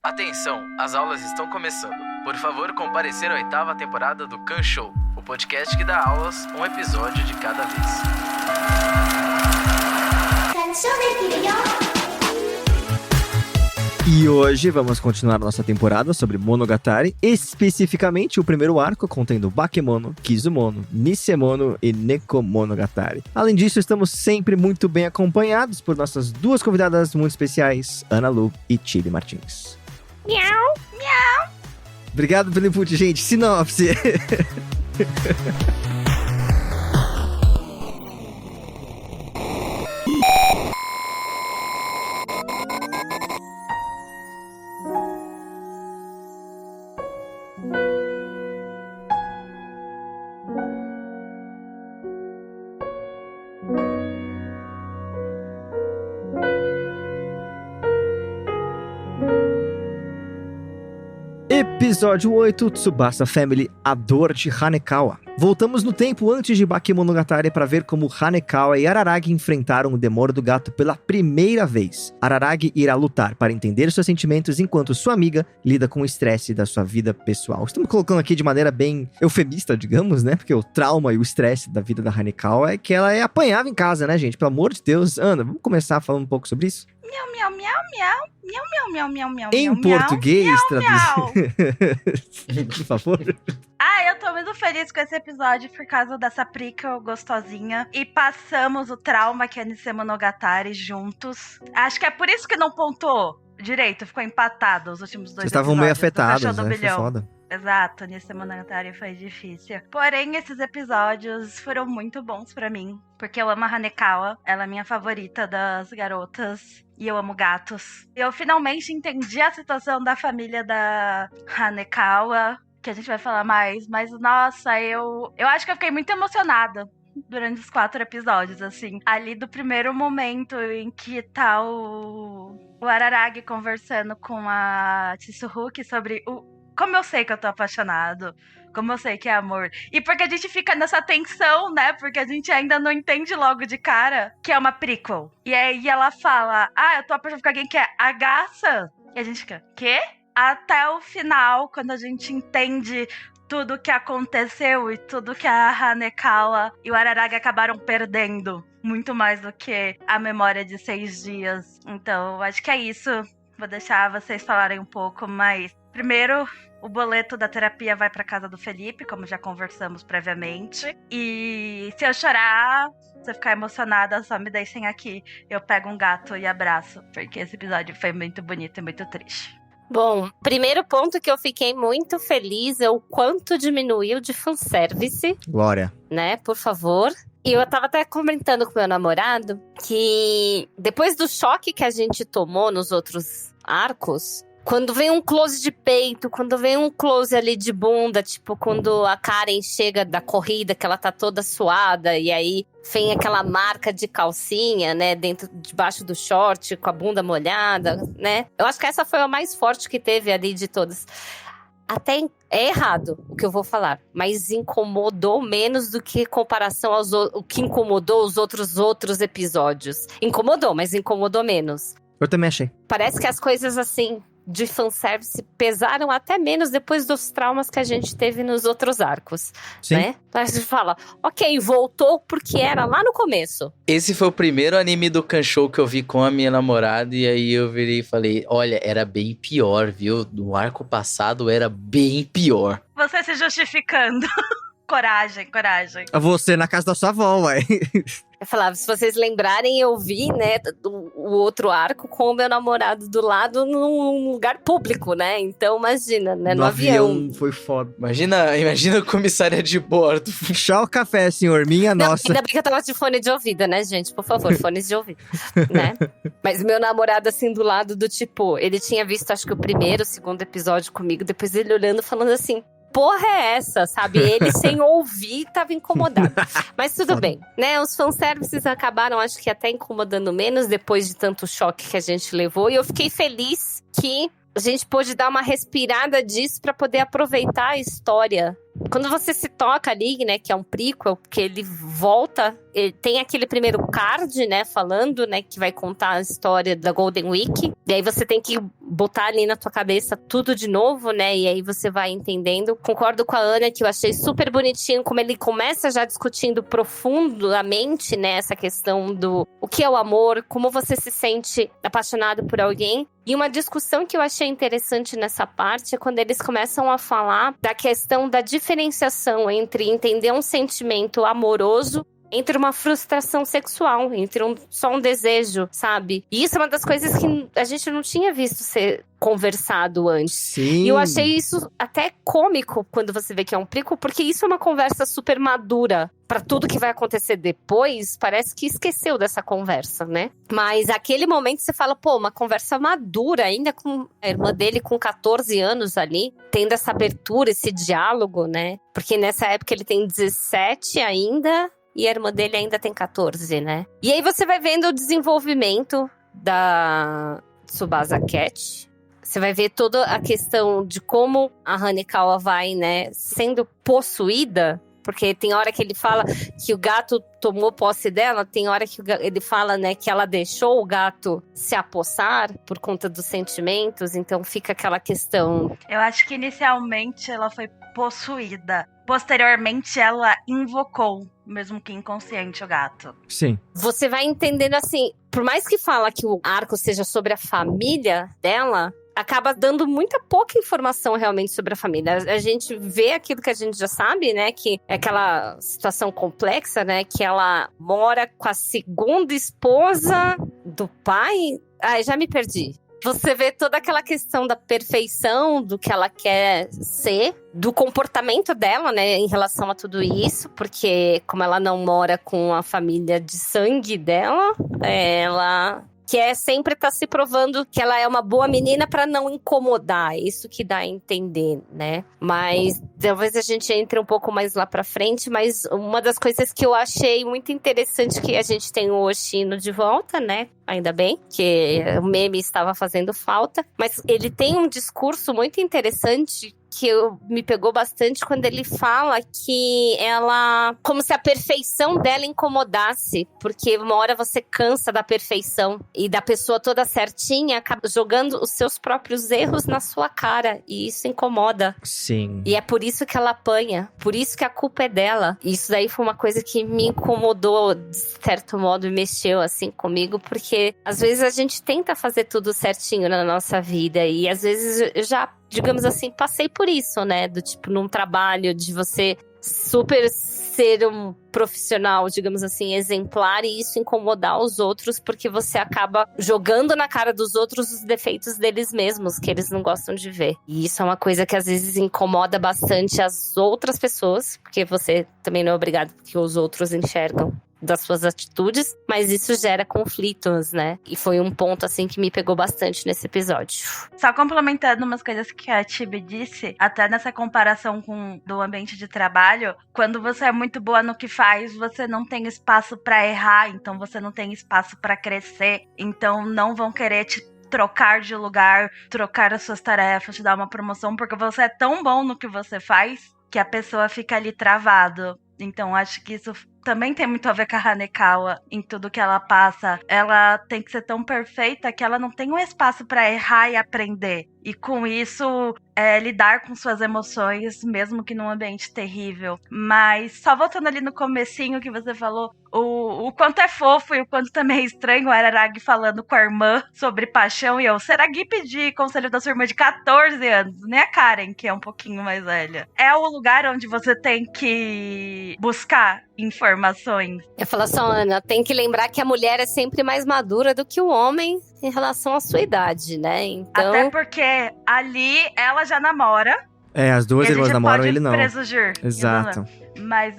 Atenção, as aulas estão começando. Por favor, comparecer à 8ª temporada do Khan Show, o podcast que dá aulas, um episódio de cada vez. E hoje vamos continuar nossa temporada sobre Monogatari, especificamente o primeiro arco contendo Bakemono, Kizumono, Nisemono e Nekomonogatari. Além disso, estamos sempre muito bem acompanhados por nossas duas convidadas muito especiais, Ana Lu e Chile Martins. Miau, miau. Obrigado pelo input, gente. Sinopse. Episódio 8, Tsubasa Family, A Dor de Hanekawa. Voltamos no tempo antes de Bakemonogatari para ver como Hanekawa e Araragi enfrentaram o Demônio do Gato pela primeira vez. Araragi irá lutar para entender seus sentimentos enquanto sua amiga lida com o estresse da sua vida pessoal. Estamos colocando aqui de maneira bem eufemista, digamos, né? Porque o trauma e o estresse da vida da Hanekawa é que ela apanhava em casa, né, gente? Pelo amor de Deus. Ana, vamos começar falando um pouco sobre isso? Miau, miau, miau, miau. Miau, miau, miau, miau, miau. Em miau, português, miau, traduzido. Por favor. Eu tô muito feliz com esse episódio por causa dessa prequel gostosinha. E passamos o trauma que é Nisemonogatari juntos. Acho que é por isso que não pontuou direito, ficou empatado os últimos dois Vocês estavam meio episódios. afetados, né? Foi foda. Exato, Nisemonogatari foi difícil. Porém, esses episódios foram muito bons pra mim. Porque eu amo a Hanekawa, ela é minha favorita das garotas. E eu amo gatos. Eu finalmente entendi a situação da família da Hanekawa, que a gente vai falar mais. Mas, nossa, eu acho que eu fiquei muito emocionada durante os 4 episódios, assim. Ali do primeiro momento em que tá o Araragi conversando com a Tsurugi sobre como eu sei que eu tô apaixonado, como eu sei que é amor. E porque a gente fica nessa tensão, né? Porque a gente ainda não entende logo de cara que é uma prequel. E aí ela fala, eu tô apaixonada por alguém que é a Gaça. E a gente fica, quê? Até o final, quando a gente entende tudo que aconteceu e tudo que a Hanekawa e o Araragi acabaram perdendo. Muito mais do que a memória de 6 dias. Então, acho que é isso. Vou deixar vocês falarem um pouco, mas primeiro, o boleto da terapia vai pra casa do Felipe, como já conversamos previamente. E se eu chorar, se eu ficar emocionada, só me deixem aqui. Eu pego um gato e abraço, porque esse episódio foi muito bonito e muito triste. Bom, primeiro ponto que eu fiquei muito feliz é o quanto diminuiu de fanservice. Glória. Né, por favor. E eu tava até comentando com meu namorado que depois do choque que a gente tomou nos outros arcos, quando vem um close de peito, quando vem um close ali de bunda, tipo quando a Karen chega da corrida, que ela tá toda suada, e aí vem aquela marca de calcinha, né, debaixo do short, com a bunda molhada, né? Eu acho que essa foi a mais forte que teve ali de todas. Até é errado o que eu vou falar, mas incomodou menos do que em comparação o que incomodou os outros episódios. Incomodou, mas incomodou menos. Eu também achei. Parece que as coisas assim de fanservice pesaram até menos depois dos traumas que a gente teve nos outros arcos. Sim. Né? Então a gente fala, ok, voltou porque era lá no começo. Esse foi o primeiro anime do Khan Show que eu vi com a minha namorada, e aí eu virei e falei, olha, era bem pior, viu? No arco passado era bem pior. Você se justificando. Coragem. Você na casa da sua avó, ué. Eu falava, se vocês lembrarem, eu vi, né, o outro arco com o meu namorado do lado num lugar público, né? Então, imagina, né, no avião. Foi foda. Imagina a comissária de bordo. Chá o café, senhor, minha nossa. Ainda bem que eu tava de fone de ouvido, né, gente? Por favor, fones de ouvido, né? Mas meu namorado, assim, do lado do tipo, ele tinha visto, acho que o primeiro, o segundo episódio comigo, depois ele olhando, falando assim, porra é essa, sabe? Ele sem ouvir tava incomodado. Mas tudo bem, né? Os fanservices acabaram, acho que até incomodando menos depois de tanto choque que a gente levou. E eu fiquei feliz que a gente pôde dar uma respirada disso pra poder aproveitar a história. Quando você se toca ali, né, que é um prequel, que ele volta, ele tem aquele primeiro card, né, falando, né, que vai contar a história da Golden Week. E aí você tem que botar ali na tua cabeça tudo de novo, né? E aí você vai entendendo. Concordo com a Ana que eu achei super bonitinho como ele começa já discutindo profundamente, né? Essa questão do o que é o amor, como você se sente apaixonado por alguém. E uma discussão que eu achei interessante nessa parte é quando eles começam a falar da questão da diferenciação entre entender um sentimento amoroso entre uma frustração sexual, entre só um desejo, sabe? E isso é uma das coisas que a gente não tinha visto ser conversado antes. Sim. E eu achei isso até cômico quando você vê que é um prequel, porque isso é uma conversa super madura. Pra tudo que vai acontecer depois, parece que esqueceu dessa conversa, né? Mas aquele momento você fala, pô, uma conversa madura, ainda com a irmã dele com 14 anos ali, tendo essa abertura, esse diálogo, né? Porque nessa época ele tem 17 ainda, e a irmã dele ainda tem 14, né? E aí você vai vendo o desenvolvimento da Tsubasa Cat. Você vai ver toda a questão de como a Hanekawa vai, né, sendo possuída. Porque tem hora que ele fala que o gato tomou posse dela, tem hora que ele fala, né, que ela deixou o gato se apossar por conta dos sentimentos. Então fica aquela questão. Eu acho que inicialmente ela foi possuída. Posteriormente ela invocou, mesmo que inconsciente, o gato. Sim. Você vai entendendo assim, por mais que fala que o arco seja sobre a família dela, acaba dando muita pouca informação realmente sobre a família. A gente vê aquilo que a gente já sabe, né? Que é aquela situação complexa, né? Que ela mora com a segunda esposa do pai. Ai, já me perdi. Você vê toda aquela questão da perfeição, do que ela quer ser, do comportamento dela, né, em relação a tudo isso, porque como ela não mora com a família de sangue dela, ela quer sempre estar se provando que ela é uma boa menina pra não incomodar. Isso que dá a entender, né? Mas talvez a gente entre um pouco mais lá pra frente, mas uma das coisas que eu achei muito interessante que a gente tem o Oshino de volta, né? Ainda bem, que o meme estava fazendo falta. Mas ele tem um discurso muito interessante que me pegou bastante quando ele fala que ela... Como se a perfeição dela incomodasse. Porque uma hora você cansa da perfeição. E da pessoa toda certinha, acaba jogando os seus próprios erros na sua cara. E isso incomoda. Sim. E é por isso que ela apanha. Por isso que a culpa é dela. E isso daí foi uma coisa que me incomodou, de certo modo, e mexeu assim comigo. Porque às vezes a gente tenta fazer tudo certinho na nossa vida. E às vezes eu já, digamos assim, passei por isso, né? Do tipo, num trabalho de você super ser um profissional, digamos assim, exemplar, e isso incomodar os outros, porque você acaba jogando na cara dos outros os defeitos deles mesmos, que eles não gostam de ver. E isso é uma coisa que às vezes incomoda bastante as outras pessoas, porque você também não é obrigado que os outros enxergam das suas atitudes, mas isso gera conflitos, né? E foi um ponto, assim, que me pegou bastante nesse episódio. Só complementando umas coisas que a Tibi disse, até nessa comparação com do ambiente de trabalho, quando você é muito boa no que faz, você não tem espaço pra errar, então você não tem espaço pra crescer, então não vão querer te trocar de lugar, trocar as suas tarefas, te dar uma promoção, porque você é tão bom no que você faz que a pessoa fica ali travado. Então acho que isso também tem muito a ver com a Hanekawa em tudo que ela passa. Ela tem que ser tão perfeita que ela não tem um espaço pra errar e aprender. E com isso, lidar com suas emoções, mesmo que num ambiente terrível. Mas só voltando ali no comecinho que você falou, o quanto é fofo e o quanto também é estranho o Araragi falando com a irmã sobre paixão. E eu, Seragi pedir conselho da sua irmã de 14 anos, nem a Karen, que é um pouquinho mais velha. É o lugar onde você tem que buscar informações. Eu falo assim, Ana, tem que lembrar que a mulher é sempre mais madura do que o homem em relação à sua idade, né? Então... Até porque ali ela já namora. As duas irmãs namoram, ele não. Presugir, Exato. Mas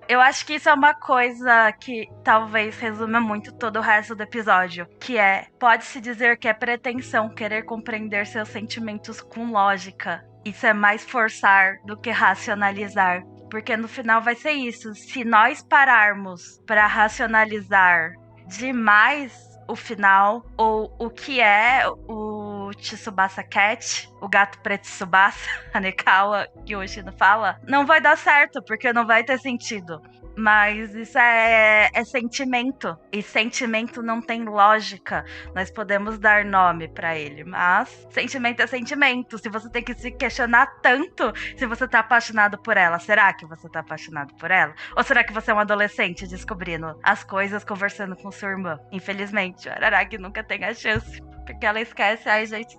eu acho que isso é uma coisa que talvez resuma muito todo o resto do episódio. Que pode-se dizer que é pretensão querer compreender seus sentimentos com lógica. Isso é mais forçar do que racionalizar. Porque no final vai ser isso. Se nós pararmos para racionalizar demais o final, ou o que é o Tsubasa Cat, o gato preto Tsubasa, Hanekawa, que o Oshino fala, não vai dar certo, porque não vai ter sentido. Mas isso é sentimento. E sentimento não tem lógica. Nós podemos dar nome pra ele, mas sentimento é sentimento. Se você tem que se questionar tanto se você tá apaixonado por ela, será que você tá apaixonado por ela? Ou será que você é um adolescente descobrindo as coisas, conversando com sua irmã? Infelizmente, o Araragi nunca tem a chance, porque ela esquece. Ai, gente,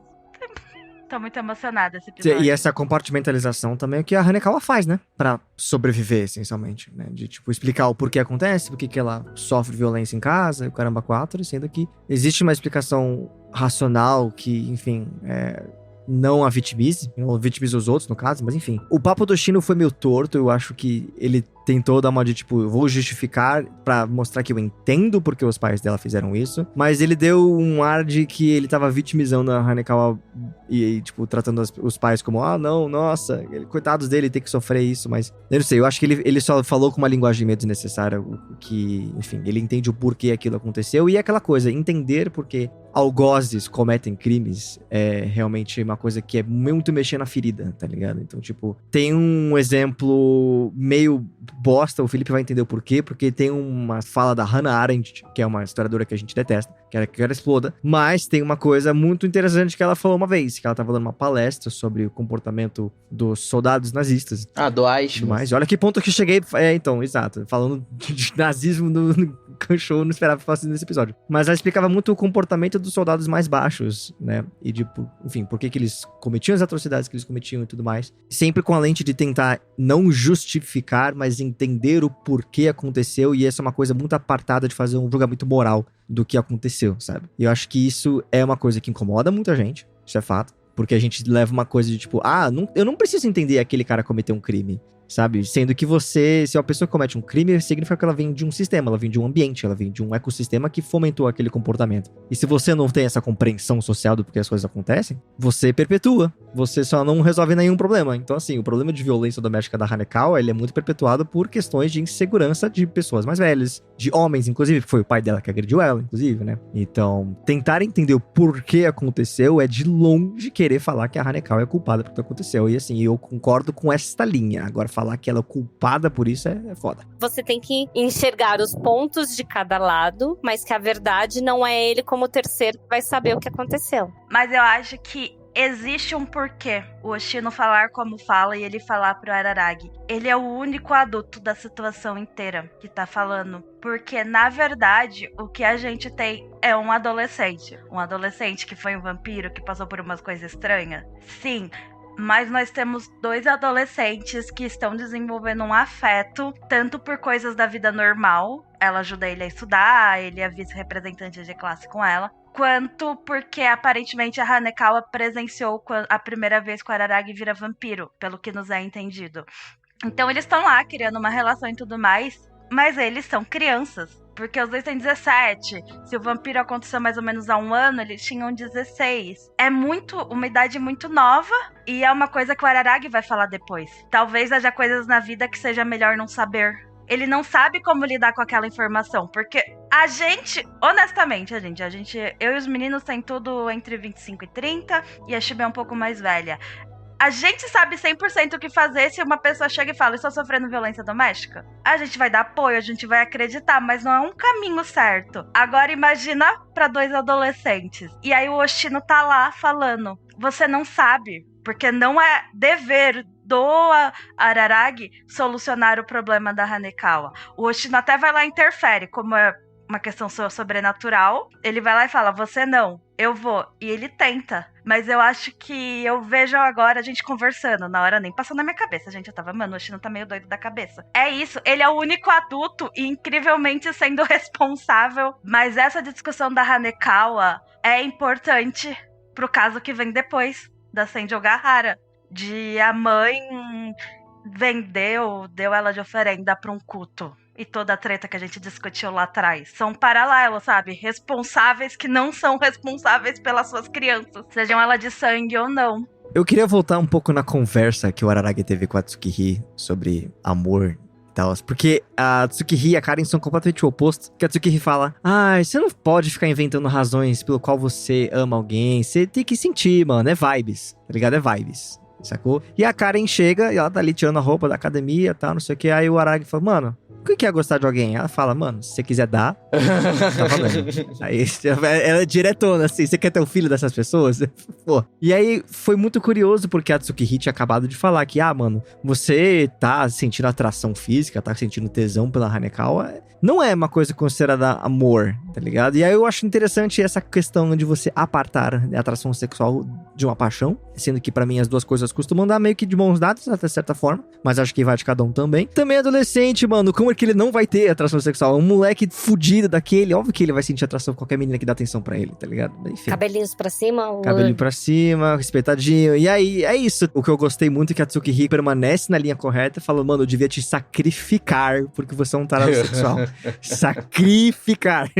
tô muito emocionada esse episódio. E essa compartimentalização também é o que a Hanekawa faz, né? Pra sobreviver, essencialmente, né? De, tipo, explicar o porquê acontece, por que ela sofre violência em casa, e o caramba 4, sendo que existe uma explicação racional que, enfim, não a vitimize, não vitimiza os outros, no caso, mas enfim. O papo do Shino foi meio torto, eu acho que ele tentou dar uma de, tipo, eu vou justificar pra mostrar que eu entendo porque os pais dela fizeram isso, mas ele deu um ar de que ele tava vitimizando a Hanekawa e tipo, tratando os pais como, não, nossa, coitados dele, tem que sofrer isso, mas eu não sei, eu acho que ele só falou com uma linguagem meio desnecessária, o que, enfim, ele entende o porquê aquilo aconteceu, e é aquela coisa, entender porque algozes cometem crimes é realmente uma coisa que é muito mexer na ferida, tá ligado? Então, tipo, tem um exemplo meio bosta, o Felipe vai entender o porquê, porque tem uma fala da Hannah Arendt, que é uma historiadora que a gente detesta, que ela exploda, mas tem uma coisa muito interessante que ela falou uma vez, que ela tava dando uma palestra sobre o comportamento dos soldados nazistas. Do Eichmann. Mas olha que ponto que eu cheguei, então, exato, falando de nazismo no Kanshou, não esperava que fosse nesse episódio. Mas ela explicava muito o comportamento dos soldados mais baixos, né, e enfim, por que eles cometiam as atrocidades que eles cometiam e tudo mais, sempre com a lente de tentar não justificar, mas entender o porquê aconteceu, e essa é uma coisa muito apartada de fazer um julgamento moral do que aconteceu, sabe? E eu acho que isso é uma coisa que incomoda muita gente, isso é fato, porque a gente leva uma coisa de tipo, eu não preciso entender aquele cara cometer um crime, sabe? Sendo que se uma pessoa comete um crime, significa que ela vem de um sistema, ela vem de um ambiente, ela vem de um ecossistema que fomentou aquele comportamento. E se você não tem essa compreensão social do porquê as coisas acontecem, você perpetua. Você só não resolve nenhum problema. Então, assim, o problema de violência doméstica da Hanekawa, ele é muito perpetuado por questões de insegurança de pessoas mais velhas, de homens, inclusive, que foi o pai dela que agrediu ela, inclusive, né? Então, tentar entender o porquê aconteceu é de longe querer falar que a Hanekawa é culpada por que aconteceu. E, assim, eu concordo com esta linha. Agora, falar que ela é culpada por isso é foda. Você tem que enxergar os pontos de cada lado, mas que a verdade não é ele como terceiro que vai saber o que aconteceu. Mas eu acho que existe um porquê o Oshino falar como fala e ele falar pro Araragi. Ele é o único adulto da situação inteira que tá falando. Porque, na verdade, o que a gente tem é um adolescente. Um adolescente que foi um vampiro, que passou por umas coisas estranhas. Sim, mas nós temos 2 adolescentes que estão desenvolvendo um afeto, tanto por coisas da vida normal, ela ajuda ele a estudar, ele é vice-representante de classe com ela, quanto porque aparentemente a Hanekawa presenciou a primeira vez que o Araragi vira vampiro, pelo que nos é entendido. Então eles estão lá criando uma relação e tudo mais, mas eles são crianças. Porque os dois têm 17. Se o vampiro aconteceu mais ou menos há 1 ano, eles tinham 16. É uma idade muito nova. E é uma coisa que o Araragi vai falar depois. Talvez haja coisas na vida que seja melhor não saber. Ele não sabe como lidar com aquela informação. Porque a gente, honestamente, eu e os meninos tem tudo entre 25 e 30. E a Shiba é um pouco mais velha. A gente sabe 100% o que fazer se uma pessoa chega e fala, estou sofrendo violência doméstica. A gente vai dar apoio, a gente vai acreditar, mas não é um caminho certo. Agora imagina para 2 adolescentes. E aí o Oshino tá lá falando, você não sabe, porque não é dever do Araragi solucionar o problema da Hanekawa. O Oshino até vai lá e interfere, como é uma questão sobrenatural. Ele vai lá e fala, você não, eu vou. E ele tenta. Mas eu acho que eu vejo agora a gente conversando. Na hora nem passou na minha cabeça, gente. Eu tava, mano, o Oshino tá meio doido da cabeça. É isso, ele é o único adulto e incrivelmente sendo responsável. Mas essa discussão da Hanekawa é importante pro caso que vem depois da Senju Ogahara. De a mãe deu ela de oferenda pra um culto. E toda a treta que a gente discutiu lá atrás. São paralelos, sabe? Responsáveis que não são responsáveis pelas suas crianças. Sejam elas de sangue ou não. Eu queria voltar um pouco na conversa que o Araragi teve com a Tsukihei sobre amor e tal. Porque a Tsukihei e a Karen são completamente o oposto. Que a Tsukihei fala, você não pode ficar inventando razões pelo qual você ama alguém. Você tem que sentir, mano. É vibes, tá ligado? É vibes. Sacou? E a Karen chega e ela tá ali tirando a roupa da academia e tal, não sei o que. Aí o Araragi fala, mano, que é gostar de alguém? Ela fala, mano, se você quiser dar, tá valendo. Aí ela é diretona, assim, você quer ter o filho dessas pessoas? Pô. E aí foi muito curioso, porque a Tsukihei tinha acabado de falar que, mano, você tá sentindo atração física, tá sentindo tesão pela Hanekawa, não é uma coisa considerada amor, tá ligado? E aí eu acho interessante essa questão de você apartar a atração sexual de uma paixão, sendo que pra mim as duas coisas costumam andar meio que de mãos dadas, até certa forma, mas acho que vai de cada um também. Também adolescente, mano, como é que ele não vai ter atração sexual? Um moleque fudido daquele, óbvio que ele vai sentir atração por qualquer menina que dá atenção pra ele, tá ligado? Enfim. Cabelinhos pra cima. Cabelinho pra cima, respeitadinho. E aí, é isso. O que eu gostei muito é que a Tsukihei permanece na linha correta, falando, mano, eu devia te sacrificar, porque você é um tarado sexual. Sacrificar.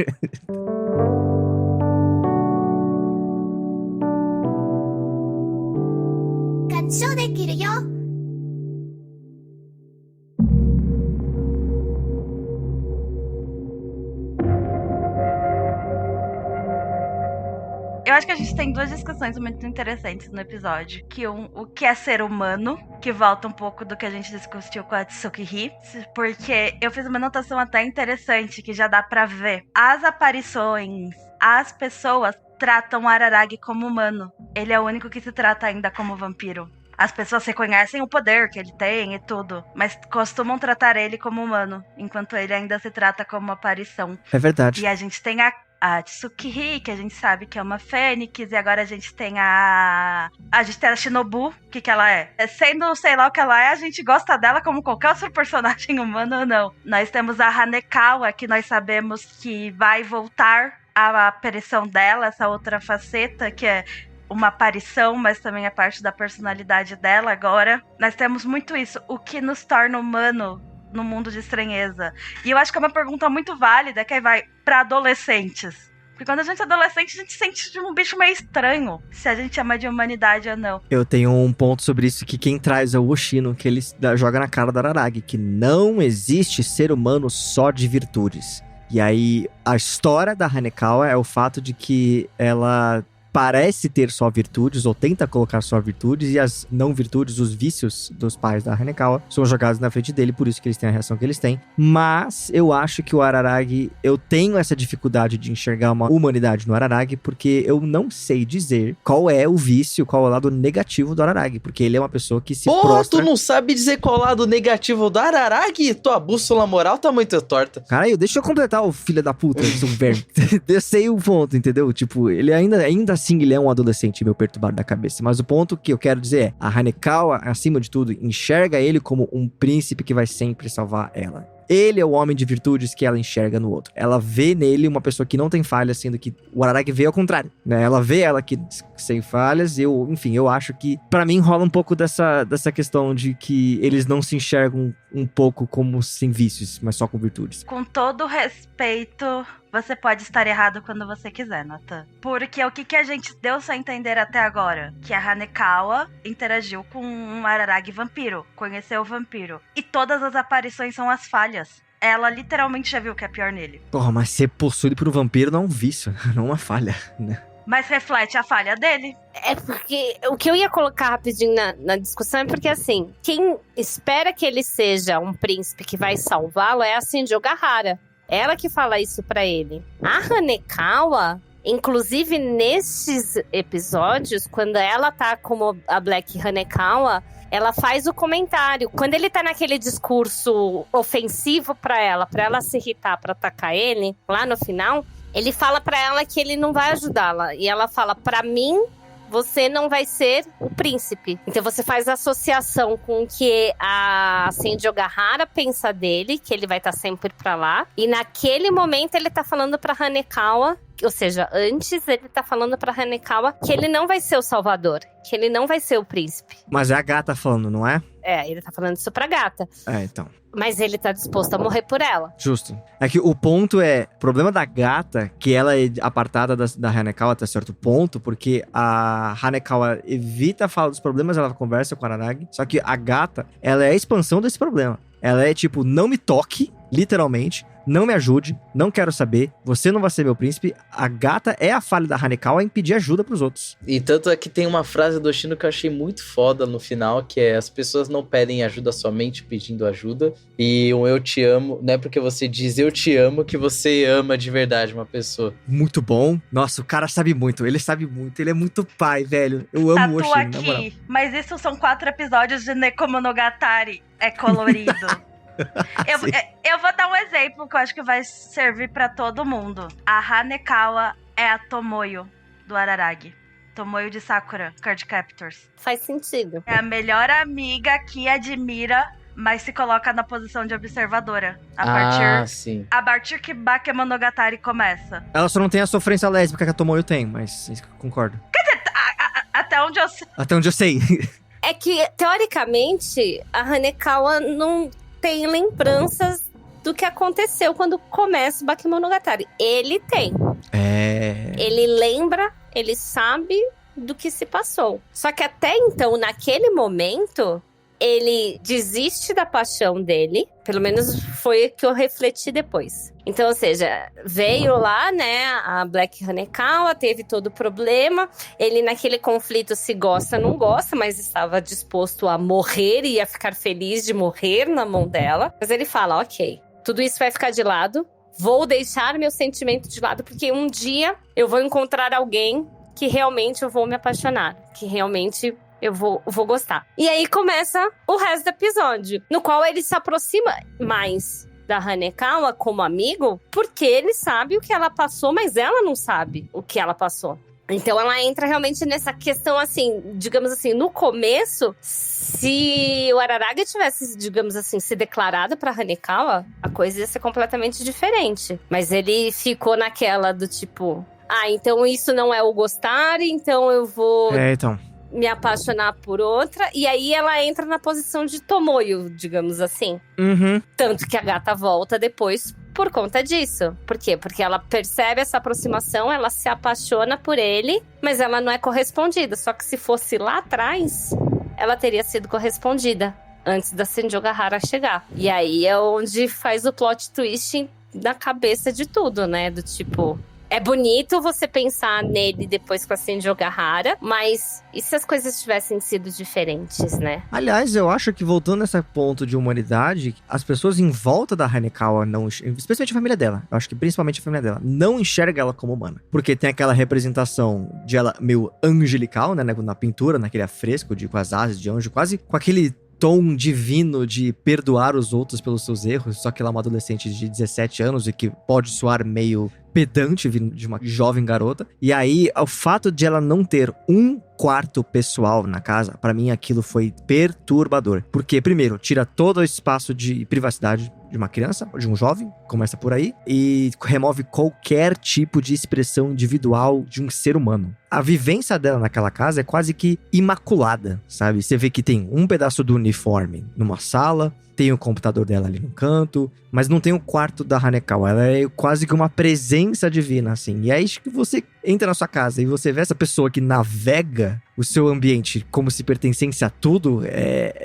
Eu acho que a gente tem duas discussões muito interessantes no episódio. Que o que é ser humano, que volta um pouco do que a gente discutiu com a Tsukihei. Porque eu fiz uma anotação até interessante, que já dá pra ver. As aparições, as pessoas tratam o Araragi como humano. Ele é o único que se trata ainda como vampiro. As pessoas reconhecem o poder que ele tem e tudo, mas costumam tratar ele como humano, enquanto ele ainda se trata como uma aparição. É verdade. E a gente tem a Tsukihei, que a gente sabe que é uma fênix, e agora a gente tem a gente tem a Shinobu, que ela é. Sendo sei lá o que ela é, a gente gosta dela como qualquer outro personagem humano ou não. Nós temos a Hanekawa, que nós sabemos que vai voltar a aparição dela, essa outra faceta, que é uma aparição, mas também é parte da personalidade dela agora. Nós temos muito isso, o que nos torna humano no mundo de estranheza. E eu acho que é uma pergunta muito válida, que aí vai pra adolescentes. Porque quando a gente é adolescente, a gente sente de um bicho meio estranho, se a gente chama de humanidade ou não. Eu tenho um ponto sobre isso, que quem traz é o Oshino, que ele joga na cara da Araragi, que não existe ser humano só de virtudes. E aí, a história da Hanekawa é o fato de que ela parece ter só virtudes, ou tenta colocar só virtudes, e as não virtudes, os vícios dos pais da Hanekawa, são jogados na frente dele, por isso que eles têm a reação que eles têm. Mas eu acho que o Araragi, eu tenho essa dificuldade de enxergar uma humanidade no Araragi, porque eu não sei dizer qual é o vício, qual é o lado negativo do Araragi, porque ele é uma pessoa que se prostra... tu não sabe dizer qual é o lado negativo do Araragi? Tua bússola moral tá muito torta. Caralho, deixa eu completar, o filho da puta, seu verme. Eu sei o ponto, entendeu? Tipo, ele ainda assim, ele é um adolescente meio perturbado da cabeça. Mas o ponto que eu quero dizer é, a Hanekawa, acima de tudo, enxerga ele como um príncipe que vai sempre salvar ela. Ele é o homem de virtudes que ela enxerga no outro. Ela vê nele uma pessoa que não tem falhas, sendo que o Araragi vê ao contrário, né? Ela vê ela que sem falhas. Eu acho que, pra mim, rola um pouco dessa questão de que eles não se enxergam um pouco como sem vícios, mas só com virtudes. Com todo respeito, você pode estar errado quando você quiser, Nathan. Porque o que a gente deu a entender até agora? Que a Hanekawa interagiu com um Araragi vampiro, conheceu o vampiro. E todas as aparições são as falhas. Ela literalmente já viu o que é pior nele. Porra, mas ser possuído por um vampiro não é um vício, não é uma falha, né? Mas reflete a falha dele. É porque o que eu ia colocar rapidinho na discussão é porque, assim, quem espera que ele seja um príncipe que vai salvá-lo é a Shinji Ogahara. Ela que fala isso pra ele. A Hanekawa, inclusive nesses episódios, quando ela tá como a Black Hanekawa, ela faz o comentário. Quando ele tá naquele discurso ofensivo pra ela se irritar, pra atacar ele, lá no final, ele fala pra ela que ele não vai ajudá-la. E ela fala, pra mim, você não vai ser o príncipe. Então você faz associação com o que a Shinji Ogahara pensa dele, que ele vai estar sempre pra lá. E naquele momento ele tá falando pra Hanekawa, ou seja, antes ele tá falando pra Hanekawa que ele não vai ser o salvador, que ele não vai ser o príncipe. Mas é a gata falando, não é? É, ele tá falando isso pra gata. É, então. Mas ele tá disposto a morrer por ela. Justo. É que o ponto é, o problema da gata, que ela é apartada da Hanekawa até certo ponto, porque a Hanekawa evita falar dos problemas, ela conversa com a Araragi, só que a gata, ela é a expansão desse problema. Ela é tipo, não me toque, literalmente. Não me ajude, não quero saber, você não vai ser meu príncipe. A gata é a falha da Hanekawa em pedir ajuda pros outros. E tanto é que tem uma frase do Oshino que eu achei muito foda no final, que é: as pessoas não pedem ajuda somente pedindo ajuda, e um eu te amo, não é porque você diz eu te amo que você ama de verdade uma pessoa. Muito bom. Nossa, o cara sabe muito, ele é muito pai, velho. Eu amo o Tatua Oshino, na moral. aqui, mas isso são 4 episódios de Nekomonogatari. É colorido. Eu vou dar um exemplo que eu acho que vai servir pra todo mundo. A Hanekawa é a Tomoyo do Araragi. Tomoyo de Sakura, Card Captors. Faz sentido. É a melhor amiga que admira, mas se coloca na posição de observadora. Sim. A partir que Bakemonogatari começa. Ela só não tem a sofrência lésbica que a Tomoyo tem, mas isso que eu concordo. Até onde eu sei. Até onde eu sei. É que, teoricamente, a Hanekawa não tem lembranças do que aconteceu quando começa o Bakemonogatari. Ele tem. Ele lembra, ele sabe do que se passou. Só que até então, naquele momento, ele desiste da paixão dele. Pelo menos foi o que eu refleti depois. Então, ou seja, veio lá, né, a Black Hanekawa, teve todo o problema. Ele, naquele conflito, se gosta, não gosta, mas estava disposto a morrer e a ficar feliz de morrer na mão dela. Mas ele fala, ok, tudo isso vai ficar de lado. Vou deixar meu sentimento de lado, porque um dia eu vou encontrar alguém que realmente eu vou me apaixonar. Que realmente eu vou gostar. E aí começa o resto do episódio, no qual ele se aproxima mais da Hanekawa como amigo, porque ele sabe o que ela passou, mas ela não sabe o que ela passou. Então ela entra realmente nessa questão, assim, digamos assim, no começo, se o Araragi tivesse, digamos assim, se declarado pra Hanekawa, a coisa ia ser completamente diferente. Mas ele ficou naquela do tipo, então isso não é o gostar, então eu vou me apaixonar por outra. E aí ela entra na posição de Tomoyo, digamos assim. Tanto que a gata volta depois por conta disso. Por quê? Porque ela percebe essa aproximação, ela se apaixona por ele, mas ela não é correspondida. Só que se fosse lá atrás, ela teria sido correspondida antes da Senjogahara chegar. E aí é onde faz o plot twist na cabeça de tudo, né? Do tipo, é bonito você pensar nele depois com a Senjogahara, mas e se as coisas tivessem sido diferentes, né? Aliás, eu acho que voltando nesse ponto de humanidade, as pessoas em volta da Hanekawa, especialmente a família dela, eu acho que principalmente a família dela, não enxerga ela como humana. Porque tem aquela representação de ela meio angelical, né, na pintura, naquele afresco com as asas de anjo, quase com aquele tom divino de perdoar os outros pelos seus erros, só que ela é uma adolescente de 17 anos e que pode soar meio pedante vindo de uma jovem garota. E aí, o fato de ela não ter um quarto pessoal na casa, pra mim aquilo foi perturbador. Porque, primeiro, tira todo o espaço de privacidade de uma criança, de um jovem, começa por aí, e remove qualquer tipo de expressão individual de um ser humano. A vivência dela naquela casa é quase que imaculada, sabe? Você vê que tem um pedaço do uniforme numa sala, tem o computador dela ali no canto, mas não tem o quarto da Hanekawa. Ela é quase que uma presença divina, assim. E aí que você entra na sua casa e você vê essa pessoa que navega o seu ambiente como se pertencesse a tudo,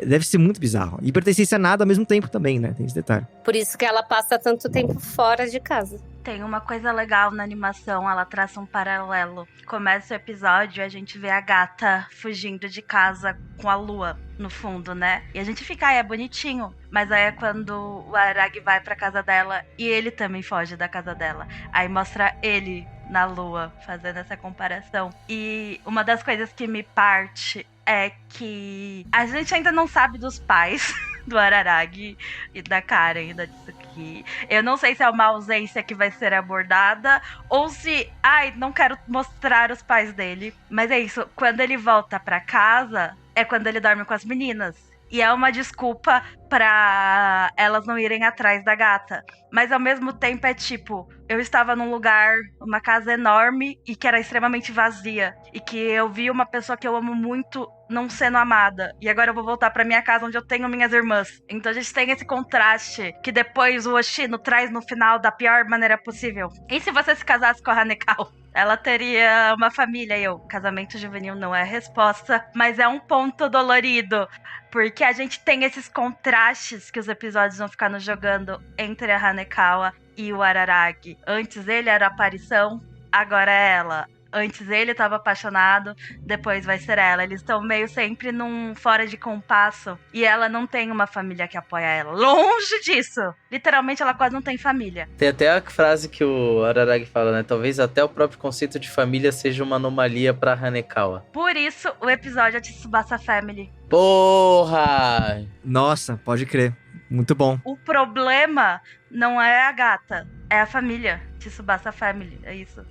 deve ser muito bizarro. E pertencesse a nada ao mesmo tempo também, né? Tem esse detalhe. Por isso que ela passa tanto tempo fora de casa. Tem uma coisa legal na animação, ela traça um paralelo. Começa o episódio e a gente vê a gata fugindo de casa com a lua no fundo, né? E a gente fica, é bonitinho. Mas aí é quando o Araragi vai pra casa dela e ele também foge da casa dela. Aí mostra ele na lua, fazendo essa comparação. E uma das coisas que me parte é que a gente ainda não sabe dos pais do Araragi e da Karen e da Tsuki. Eu não sei se é uma ausência que vai ser abordada ou se, não quero mostrar os pais dele. Mas é isso, quando ele volta pra casa, é quando ele dorme com as meninas. E é uma desculpa pra elas não irem atrás da gata. Mas ao mesmo tempo é tipo, eu estava num lugar, uma casa enorme e que era extremamente vazia. E que eu vi uma pessoa que eu amo muito não sendo amada. E agora eu vou voltar pra minha casa onde eu tenho minhas irmãs. Então a gente tem esse contraste que depois o Oshino traz no final da pior maneira possível. E se você se casasse com a Hanekawa? Ela teria uma família e eu. Casamento juvenil não é a resposta, mas é um ponto dolorido. Porque a gente tem esses contrastes que os episódios vão ficar nos jogando entre a Hanekawa e o Araragi. Antes ele era a aparição, agora é ela. Antes ele estava apaixonado, depois vai ser ela. Eles estão meio sempre num fora de compasso. E ela não tem uma família que apoia ela. Longe disso! Literalmente, ela quase não tem família. Tem até a frase que o Araragi fala, né? Talvez até o próprio conceito de família seja uma anomalia pra Hanekawa. Por isso, o episódio é de Tsubasa Family. Porra! Nossa, pode crer. Muito bom. O problema não é a gata, é a família. Tsubasa Family, é isso.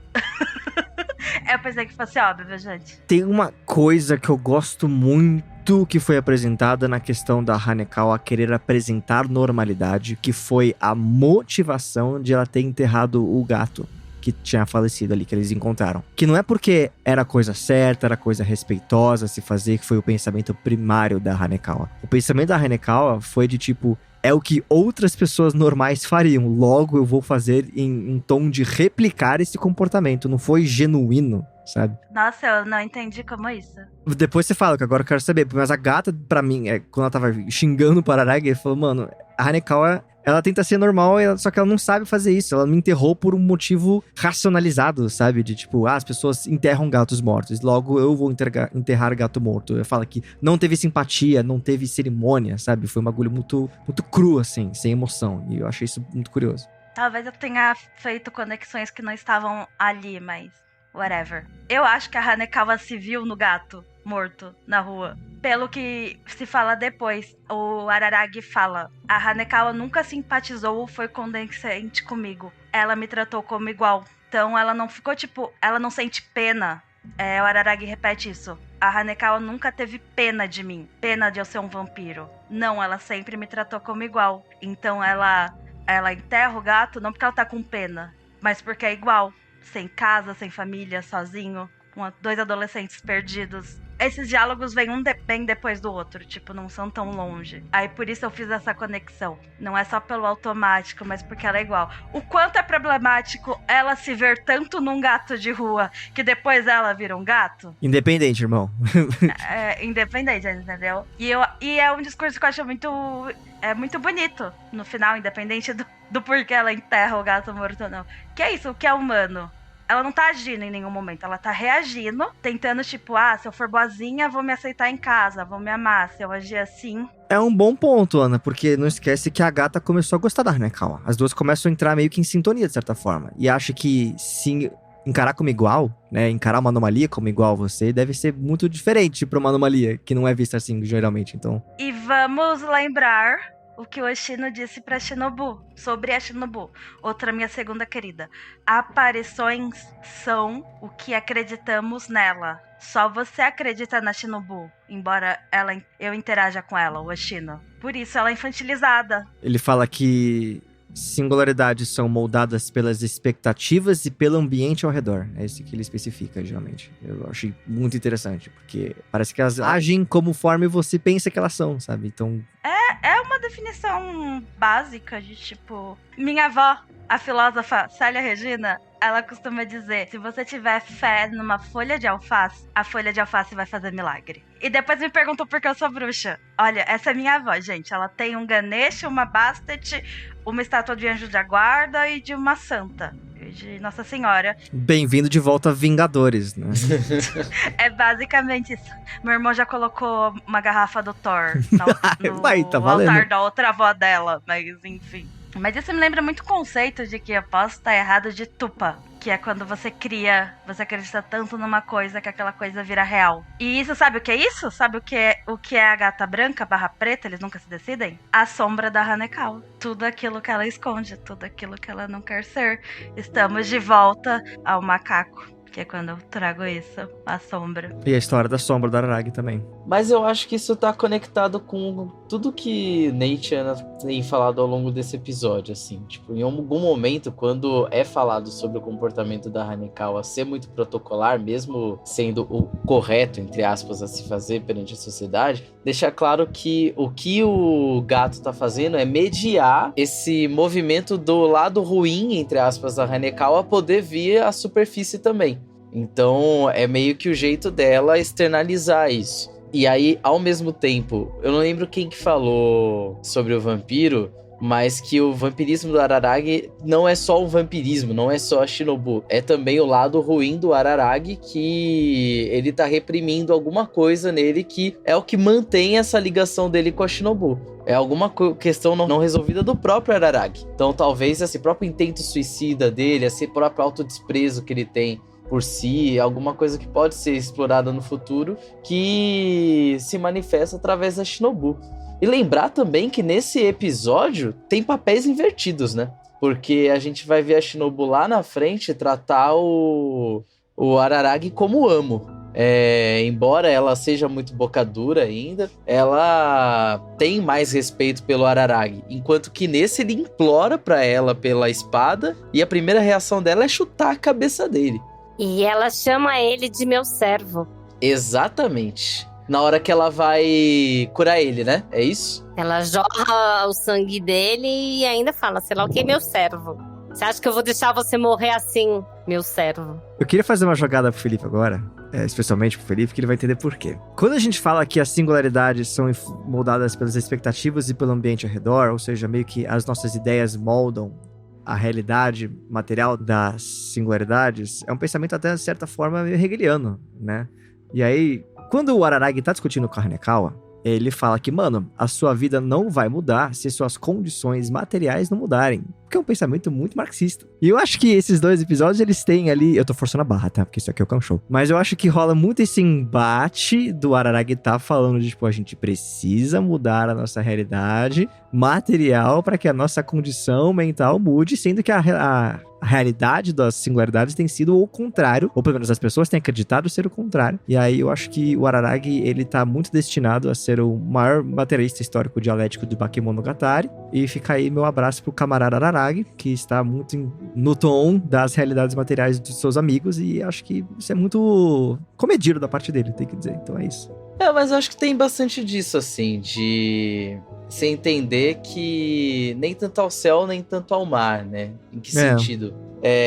Eu pensei que fosse óbvio, gente. Tem uma coisa que eu gosto muito que foi apresentada na questão da Hanekawa querer apresentar normalidade, que foi a motivação de ela ter enterrado o gato que tinha falecido ali, que eles encontraram. Que não é porque era a coisa certa, era a coisa respeitosa a se fazer, que foi o pensamento primário da Hanekawa. O pensamento da Hanekawa foi de tipo, é o que outras pessoas normais fariam, logo eu vou fazer em tom de replicar esse comportamento, não foi genuíno, sabe? Nossa, eu não entendi como é isso. Depois você fala, que agora eu quero saber, mas a gata, pra mim, quando ela tava xingando o Araragi, ele falou, mano, a Hanekawa, ela tenta ser normal, só que ela não sabe fazer isso. Ela me enterrou por um motivo racionalizado, sabe? De tipo, as pessoas enterram gatos mortos, logo eu vou enterrar gato morto. Eu falo que não teve simpatia, não teve cerimônia, sabe? Foi um bagulho muito, muito cru, assim, sem emoção. E eu achei isso muito curioso. Talvez eu tenha feito conexões que não estavam ali, mas whatever. Eu acho que a Hanekawa se viu no gato morto na rua. Pelo que se fala depois, o Araragi fala, a Hanekawa nunca simpatizou ou foi condescendente comigo. Ela me tratou como igual. Então ela não ficou tipo, ela não sente pena. O Araragi repete isso. A Hanekawa nunca teve pena de mim. Pena de eu ser um vampiro. Não, ela sempre me tratou como igual. Então ela enterra o gato não porque ela tá com pena, mas porque é igual. Sem casa, sem família, sozinho. Dois adolescentes perdidos. Esses diálogos vêm bem depois do outro, tipo, não são tão longe. Aí por isso eu fiz essa conexão. Não é só pelo automático, mas porque ela é igual. O quanto é problemático ela se ver tanto num gato de rua, que depois ela vira um gato? Independente, irmão. Independente, entendeu? E é um discurso que eu acho muito bonito. No final, independente do porquê ela enterra o gato morto ou não. Que é isso, o que é humano? Ela não tá agindo em nenhum momento, ela tá reagindo, tentando tipo, se eu for boazinha, vou me aceitar em casa, vou me amar, se eu agir assim... É um bom ponto, Ana, porque não esquece que a gata começou a gostar da Hanekawa. As duas começam a entrar meio que em sintonia, de certa forma. E acho que sim, encarar como igual, né, encarar uma anomalia como igual a você, deve ser muito diferente pra uma anomalia, que não é vista assim, geralmente, então... E vamos lembrar... o que o Oshino disse pra Shinobu, sobre a Shinobu, outra minha segunda querida. Aparições são o que acreditamos nela. Só você acredita na Shinobu, embora eu interaja com ela, o Oshino. Por isso ela é infantilizada. Ele fala que singularidades são moldadas pelas expectativas e pelo ambiente ao redor. É isso que ele especifica, geralmente. Eu achei muito interessante, porque parece que elas agem conforme você pensa que elas são, sabe? Então... É uma definição básica de tipo... Minha avó, a filósofa Célia Regina, ela costuma dizer: se você tiver fé numa folha de alface, a folha de alface vai fazer milagre. E depois me perguntou por que eu sou bruxa. Olha, essa é minha avó, gente. Ela tem um Ganesha, uma Bastet, uma estátua de anjo da guarda e de uma santa. De Nossa Senhora. Bem-vindo de volta a Vingadores, né? É basicamente isso. Meu irmão já colocou uma garrafa do Thor no Vai, tá valendo. altar da outra avó dela, mas enfim. Mas isso me lembra muito o conceito de que eu posso estar errado de tupa, que é quando você acredita tanto numa coisa que aquela coisa vira real. E isso, sabe o que é isso? Sabe o que é a gata branca / preta? Eles nunca se decidem? A sombra da Hanekawa. Tudo aquilo que ela esconde, tudo aquilo que ela não quer ser. Estamos de volta ao macaco, que é quando eu trago isso, a sombra. E a história da sombra do Araragi também. Mas eu acho que isso tá conectado com tudo que Nate e Ana tem falado ao longo desse episódio, assim. Tipo, em algum momento, quando é falado sobre o comportamento da Hanekawa ser muito protocolar, mesmo sendo o correto, entre aspas, a se fazer perante a sociedade, deixar claro que o gato tá fazendo é mediar esse movimento do lado ruim, entre aspas, da Hanekawa poder vir à superfície também. Então, é meio que o jeito dela externalizar isso. E aí, ao mesmo tempo, eu não lembro quem que falou sobre o vampiro, mas que o vampirismo do Araragi não é só o vampirismo, não é só a Shinobu. É também o lado ruim do Araragi, que ele tá reprimindo alguma coisa nele que é o que mantém essa ligação dele com a Shinobu. É alguma questão não resolvida do próprio Araragi. Então, talvez esse próprio intento suicida dele, esse próprio autodesprezo que ele tem por si, alguma coisa que pode ser explorada no futuro, que se manifesta através da Shinobu. E lembrar também que nesse episódio tem papéis invertidos, né? Porque a gente vai ver a Shinobu lá na frente tratar o Araragi como amo. Embora ela seja muito bocadura ainda, ela tem mais respeito pelo Araragi. Enquanto que nesse ele implora pra ela pela espada, e a primeira reação dela é chutar a cabeça dele. E ela chama ele de meu servo. Exatamente. Na hora que ela vai curar ele, né? É isso? Ela jorra o sangue dele e ainda fala, sei lá o que, meu servo. Você acha que eu vou deixar você morrer assim, meu servo? Eu queria fazer uma jogada pro Felipe agora, especialmente pro Felipe, que ele vai entender por quê. Quando a gente fala que as singularidades são moldadas pelas expectativas e pelo ambiente ao redor, ou seja, meio que as nossas ideias moldam a realidade material das singularidades, é um pensamento até, de certa forma, meio hegeliano, né? E aí, quando o Araragi tá discutindo com a Hanekawa, ele fala que, mano, a sua vida não vai mudar se suas condições materiais não mudarem. Que é um pensamento muito marxista. E eu acho que esses dois episódios, eles têm ali... Eu tô forçando a barra, tá? Porque isso aqui é o Cão Show. Mas eu acho que rola muito esse embate do Araragi tá falando de, tipo, a gente precisa mudar a nossa realidade material para que a nossa condição mental mude, sendo que a realidade das singularidades tem sido o contrário, ou pelo menos as pessoas têm acreditado ser o contrário. E aí eu acho que o Araragi, ele tá muito destinado a ser o maior materialista histórico dialético do Bakemonogatari. E fica aí meu abraço pro camarada Araragi, que está muito no tom das realidades materiais dos seus amigos, e acho que isso é muito comedido da parte dele, tem que dizer. Então é isso. Mas eu acho que tem bastante disso, assim, de você entender que nem tanto ao céu, nem tanto ao mar, né? Em que sentido?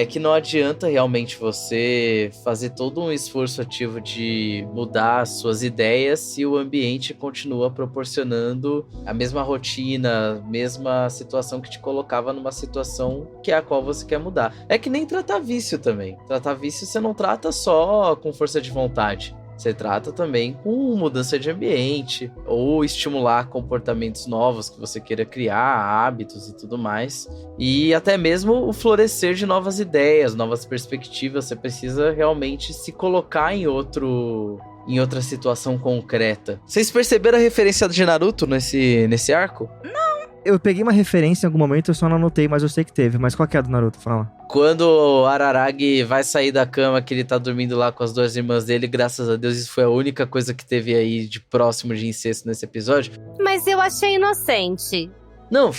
Que não adianta realmente você fazer todo um esforço ativo de mudar as suas ideias se o ambiente continua proporcionando a mesma rotina, a mesma situação que te colocava numa situação que é a qual você quer mudar. É que nem tratar vício também. Tratar vício você não trata só com força de vontade. Você trata também com mudança de ambiente ou estimular comportamentos novos que você queira criar, hábitos e tudo mais. E até mesmo o florescer de novas ideias, novas perspectivas. Você precisa realmente se colocar em outra situação concreta. Vocês perceberam a referência de Naruto nesse arco? Não. Eu peguei uma referência em algum momento, eu só não anotei, mas eu sei que teve. Mas qual que é a do Naruto? Fala. Quando o Araragi vai sair da cama, que ele tá dormindo lá com as duas irmãs dele, graças a Deus, isso foi a única coisa que teve aí de próximo de incesto nesse episódio. Mas eu achei inocente. Não,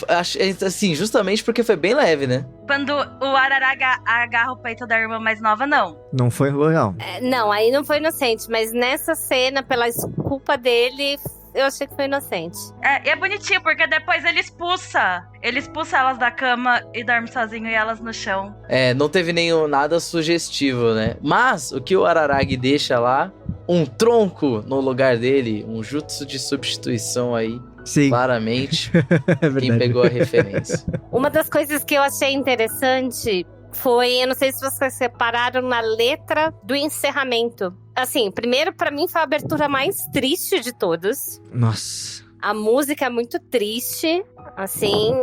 assim, justamente porque foi bem leve, né? Quando o Araraga agarra o peito da irmã mais nova, não. Não foi legal. Não, aí não foi inocente, mas nessa cena, pela culpa dele, eu achei que foi inocente. E é bonitinho, porque depois ele expulsa. Ele expulsa elas da cama e dorme sozinho e elas no chão. Não teve nada sugestivo, né? Mas o que o Araragi deixa lá, um tronco no lugar dele, um jutsu de substituição aí. Sim. Claramente, É quem pegou a referência. Uma das coisas que eu achei interessante foi, eu não sei se vocês separaram na letra do encerramento. Assim, primeiro, pra mim, foi a abertura mais triste de todas. Nossa. A música é muito triste, assim,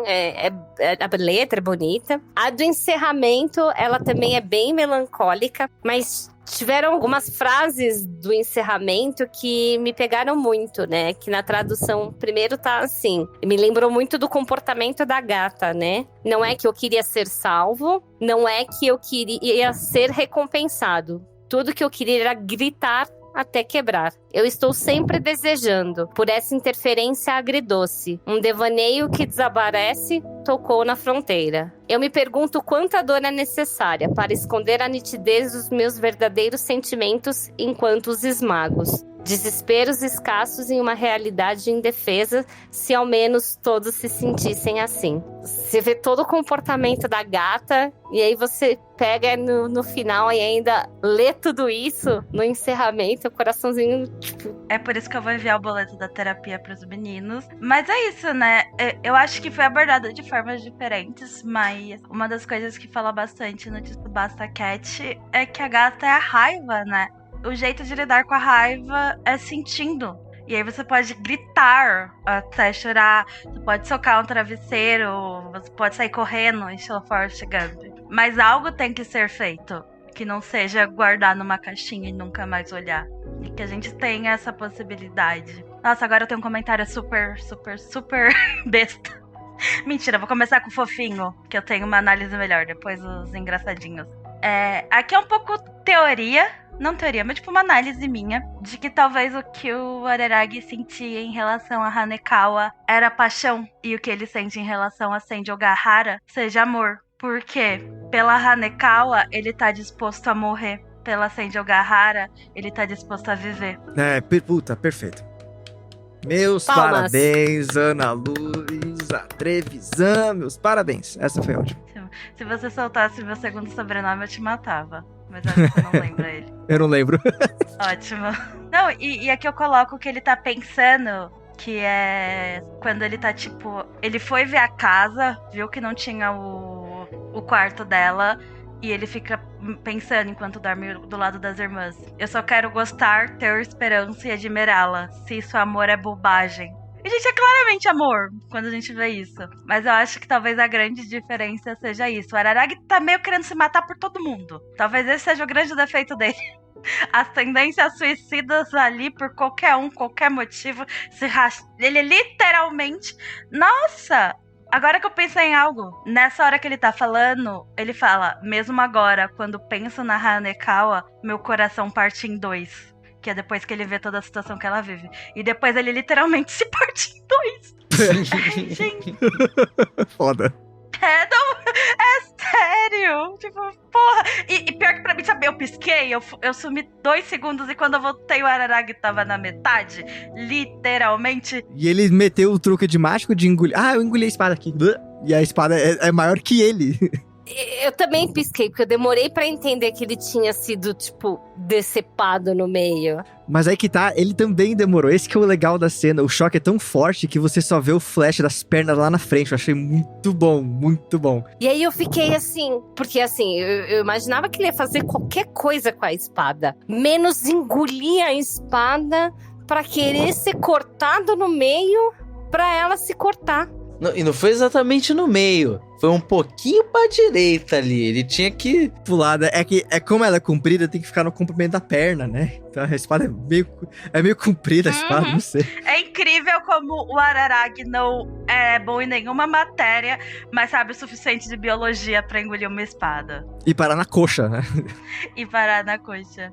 a letra é bonita. A do encerramento, ela também é bem melancólica, mas tiveram algumas frases do encerramento que me pegaram muito, né? Que na tradução, primeiro tá assim, me lembrou muito do comportamento da gata, né? Não é que eu queria ser salvo, não é que eu queria ser recompensado. Tudo que eu queria era gritar até quebrar. Eu estou sempre desejando por essa interferência agridoce. Um devaneio que desaparece tocou na fronteira. Eu me pergunto quanta dor é necessária para esconder a nitidez dos meus verdadeiros sentimentos enquanto os esmagos. Desesperos escassos em uma realidade indefesa, se ao menos todos se sentissem assim. Você vê todo o comportamento da gata, e aí você pega no final e ainda lê tudo isso no encerramento, o coraçãozinho, tipo... É por isso que eu vou enviar o boleto da terapia pros meninos. Mas é isso, né? Eu acho que foi abordado de formas diferentes, mas uma das coisas que fala bastante no Tsubasa Cat é que a gata é a raiva, né? O jeito de lidar com a raiva é sentindo. E aí você pode gritar até chorar, você pode socar um travesseiro, você pode sair correndo, estilo Forrest Gump. Mas algo tem que ser feito, que não seja guardar numa caixinha e nunca mais olhar. E que a gente tenha essa possibilidade. Nossa, agora eu tenho um comentário super besta. Mentira, vou começar com o fofinho, que eu tenho uma análise melhor, depois os engraçadinhos. Aqui é um pouco teoria, não teoria, mas tipo uma análise minha, de que talvez o que o Araragi sentia em relação a Hanekawa era paixão, e o que ele sente em relação a Senji Ogahara seja amor. Porque pela Hanekawa, ele tá disposto a morrer. Pela Senji Ogahara, ele tá disposto a viver. Puta, perfeito. Meus Palmas. parabéns, Ana Luísa Trevisan, meus parabéns. Essa foi ótima. Se você soltasse meu segundo sobrenome, eu te matava. Mas acho que você não lembra ele. Eu não lembro. Ótimo. Não, e aqui eu coloco que ele tá pensando, que é quando ele tá tipo... Ele foi ver a casa, viu que não tinha o quarto dela, e ele fica pensando enquanto dorme do lado das irmãs. Eu só quero gostar, ter esperança e admirá-la. Se isso amor é bobagem. E, gente, é claramente amor quando a gente vê isso. Mas eu acho que talvez a grande diferença seja isso. O Araragi tá meio querendo se matar por todo mundo. Talvez esse seja o grande defeito dele. As tendências suicidas ali por qualquer qualquer motivo. Ele literalmente... Nossa! Agora que eu pensei em algo, nessa hora que ele tá falando, ele fala, mesmo agora, quando penso na Hanekawa, meu coração parte em dois. Que é depois que ele vê toda a situação que ela vive. E depois ele literalmente se parte em dois. Gente. Foda. É sério. Tipo, porra. E pior que pra mim, sabe, eu pisquei, eu sumi 2 segundos e quando eu voltei o Araragi tava na metade. Literalmente. E ele meteu o truque de mágico de engolir. Ah, eu engoli a espada aqui. E a espada é maior que ele. Eu também pisquei, porque eu demorei pra entender que ele tinha sido, tipo, decepado no meio. Mas aí que tá, ele também demorou. Esse que é o legal da cena. O choque é tão forte que você só vê o flash das pernas lá na frente. Eu achei muito bom, muito bom. E aí eu fiquei assim, porque assim, eu imaginava que ele ia fazer qualquer coisa com a espada. Menos engolir a espada pra querer ser cortado no meio pra ela se cortar. Não, e não foi exatamente no meio. Foi um pouquinho pra direita ali. Ele tinha que... Pulada. É como ela é comprida, tem que ficar no comprimento da perna, né? Então a espada é meio comprida, a espada, não sei. É incrível como o Araragi não é bom em nenhuma matéria, mas sabe o suficiente de biologia pra engolir uma espada. E parar na coxa, né? E parar na coxa.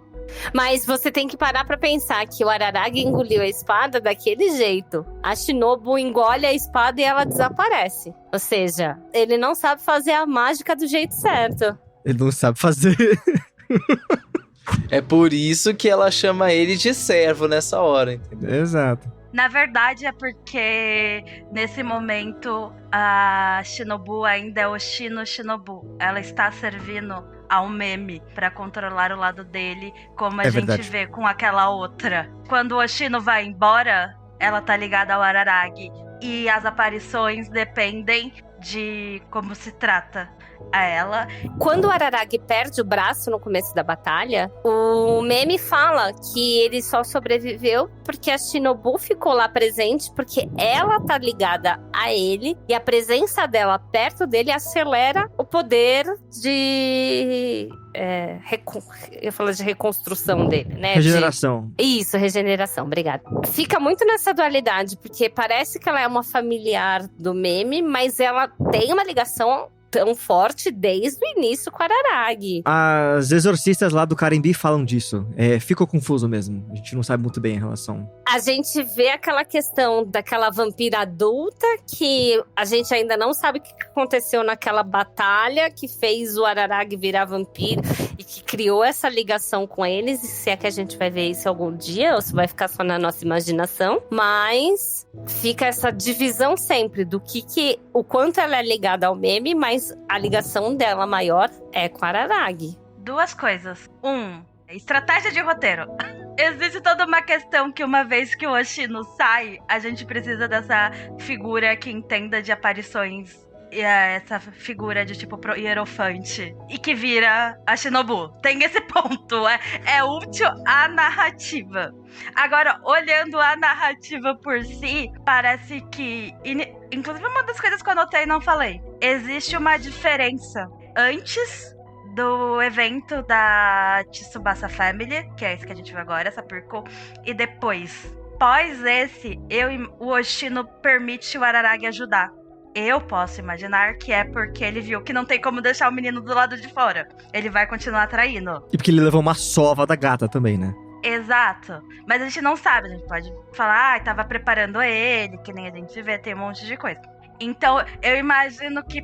Mas você tem que parar pra pensar que o Araragi engoliu a espada daquele jeito. A Shinobu engole a espada e ela desaparece. Ou seja, ele não sabe fazer a mágica do jeito certo. Ele não sabe fazer. É por isso que ela chama ele de servo nessa hora, entendeu? Exato. Na verdade, é porque nesse momento a Shinobu ainda é o Shinobu. Ela está servindo ao meme pra controlar o lado dele, como a gente verdade. vê com aquela outra. Quando o Oshino vai embora, ela tá ligada ao Araragi. E as aparições dependem de como se trata a ela. Quando o Araragi perde o braço no começo da batalha, o meme fala que ele só sobreviveu porque a Shinobu ficou lá presente, porque ela tá ligada a ele e a presença dela perto dele acelera o poder de... eu falo de reconstrução dele, né? Regeneração. Isso, regeneração, obrigada. Fica muito nessa dualidade, porque parece que ela é uma familiar do meme, mas ela tem uma ligação tão forte desde o início com a Araragi. As exorcistas lá do Carimbi falam disso. Ficou confuso mesmo. A gente não sabe muito bem em relação. A gente vê aquela questão daquela vampira adulta que a gente ainda não sabe o que aconteceu naquela batalha que fez o Araragi virar vampiro e que criou essa ligação com eles. E se é que a gente vai ver isso algum dia ou se vai ficar só na nossa imaginação. Mas fica essa divisão sempre do o quanto ela é ligada ao meme, mas a ligação dela maior é com a Araragi. Duas coisas. Estratégia de roteiro. Existe toda uma questão que uma vez que o Oshino sai, a gente precisa dessa figura que entenda de aparições. E essa figura de tipo hierofante. E que vira a Shinobu. Tem esse ponto. É útil à narrativa. Agora, olhando a narrativa por si, parece que... Inclusive, uma das coisas que eu anotei e não falei. Existe uma diferença. Antes do evento da Tsubasa Family, que é esse que a gente viu agora, essa Pirko, e depois. Pós esse, o Oshino permite o Araragi ajudar. Eu posso imaginar que é porque ele viu que não tem como deixar o menino do lado de fora. Ele vai continuar traindo. E porque ele levou uma sova da gata também, né? Exato. Mas a gente não sabe. A gente pode falar, tava preparando ele, que nem a gente vê, tem um monte de coisa. Então, eu imagino que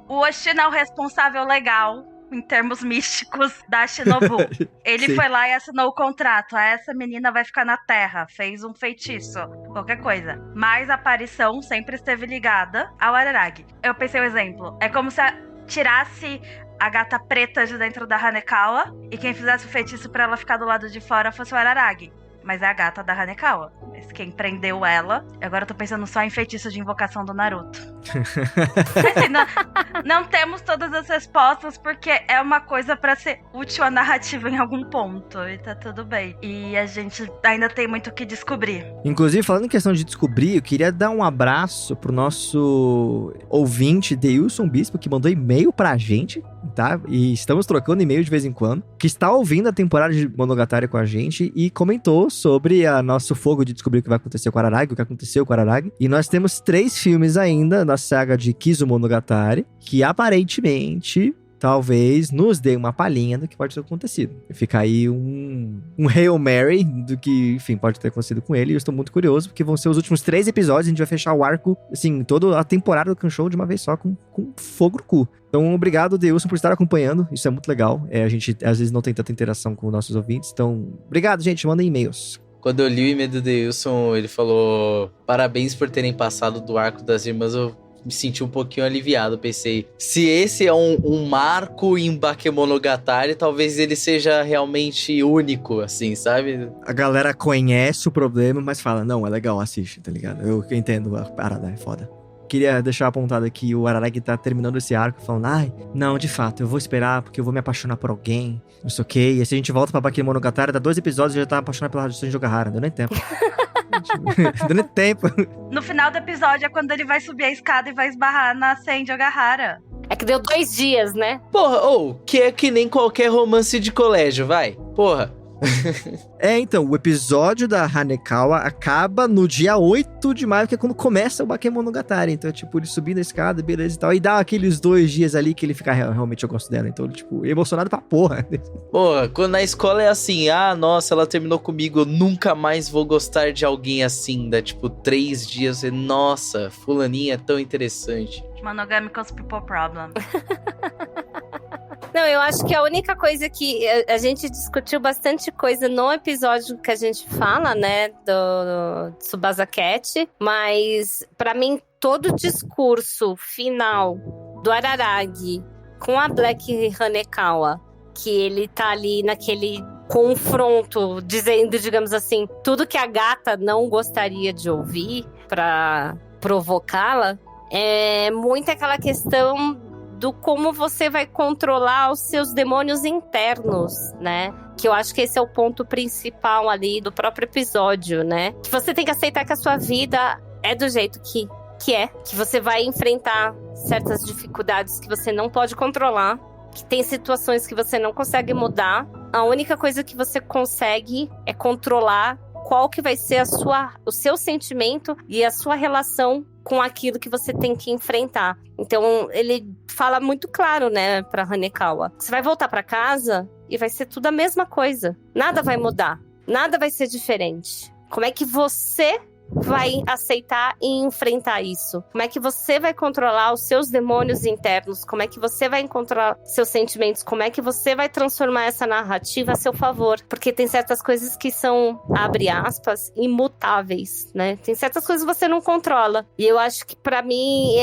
o Oshino é o responsável legal, em termos místicos, da Shinobu. Ele Sim. foi lá e assinou o contrato. Essa menina vai ficar na Terra. Fez um feitiço. Qualquer coisa. Mas a aparição sempre esteve ligada ao Araragi. Eu pensei um exemplo. É como se tirasse a gata preta de dentro da Hanekawa e quem fizesse o feitiço pra ela ficar do lado de fora fosse o Araragi. Mas é a gata da Hanekawa. Mas quem prendeu ela... Agora eu tô pensando só em feitiço de invocação do Naruto. Assim, não temos todas as respostas porque é uma coisa pra ser útil à narrativa em algum ponto. E tá tudo bem. E a gente ainda tem muito o que descobrir. Inclusive, falando em questão de descobrir, eu queria dar um abraço pro nosso ouvinte, Deilson Bispo, que mandou e-mail pra gente, tá? E estamos trocando e-mail de vez em quando. Que está ouvindo a temporada de Monogatari com a gente e comentou sobre a nosso fogo de descobrir o que vai acontecer com o Araragi, o que aconteceu com o Araragi. E nós temos 3 filmes ainda da saga de Kizumonogatari, que aparentemente, talvez, nos dê uma palhinha do que pode ter acontecido. Fica aí um Hail Mary do que, enfim, pode ter acontecido com ele. E eu estou muito curioso, porque vão ser os últimos 3 episódios, a gente vai fechar o arco, assim, toda a temporada do Kanshou de uma vez só, com fogo no cu. Então, obrigado, Deilson, por estar acompanhando. Isso é muito legal. A gente, às vezes, não tem tanta interação com nossos ouvintes. Então, obrigado, gente. Mandem e-mails. Quando eu li o e-mail do Deilson, ele falou: parabéns por terem passado do arco das irmãs. Eu me senti um pouquinho aliviado. Pensei, se esse é um marco em Bakemonogatari, talvez ele seja realmente único, assim, sabe? A galera conhece o problema, mas fala, não, é legal, assiste, tá ligado? Eu entendo a parada, é foda. Queria deixar apontado aqui, o Araragi tá terminando esse arco, falando, não, de fato, eu vou esperar, porque eu vou me apaixonar por alguém, não sei o quê. E se a gente volta pra Bakemonogatari, dá 2 episódios e já tá apaixonado pela Hatsune Ogahara, não deu nem tempo. Deu nem tempo. No final do episódio é quando ele vai subir a escada e vai esbarrar na Sen de Ogahara. É que deu 2 dias, né? Porra, que é que nem qualquer romance de colégio, vai. Porra. Então, o episódio da Hanekawa acaba no dia 8 de maio, que é quando começa o Bakemonogatari. Então, tipo, ele subindo a escada, beleza e tal. E dá aqueles 2 dias ali que ele fica, realmente eu gosto dela. Então, ele, tipo, emocionado pra porra. Porra, quando na escola é assim, nossa, ela terminou comigo, eu nunca mais vou gostar de alguém assim. Dá, tipo, 3 dias, nossa, fulaninha é tão interessante. Monogamicals People Problem. Não, eu acho que a única coisa que a gente discutiu bastante coisa no episódio que a gente fala, né, do Tsubasa Cat, mas pra mim todo o discurso final do Araragi com a Black Hanekawa, que ele tá ali naquele confronto, dizendo, digamos assim, tudo que a gata não gostaria de ouvir pra provocá-la, é muito aquela questão do como você vai controlar os seus demônios internos, né? Que eu acho que esse é o ponto principal ali do próprio episódio, né? Que você tem que aceitar que a sua vida é do jeito que é. Que você vai enfrentar certas dificuldades que você não pode controlar. Que tem situações que você não consegue mudar. A única coisa que você consegue é controlar qual que vai ser o seu sentimento e a sua relação com aquilo que você tem que enfrentar. Então, ele fala muito claro, né, pra Hanekawa. Você vai voltar pra casa e vai ser tudo a mesma coisa. Nada vai mudar. Nada vai ser diferente. Como é que você vai aceitar e enfrentar isso? Como é que você vai controlar os seus demônios internos? Como é que você vai controlar seus sentimentos? Como é que você vai transformar essa narrativa a seu favor? Porque tem certas coisas que são, abre aspas, imutáveis, né? Tem certas coisas que você não controla. E eu acho que pra mim,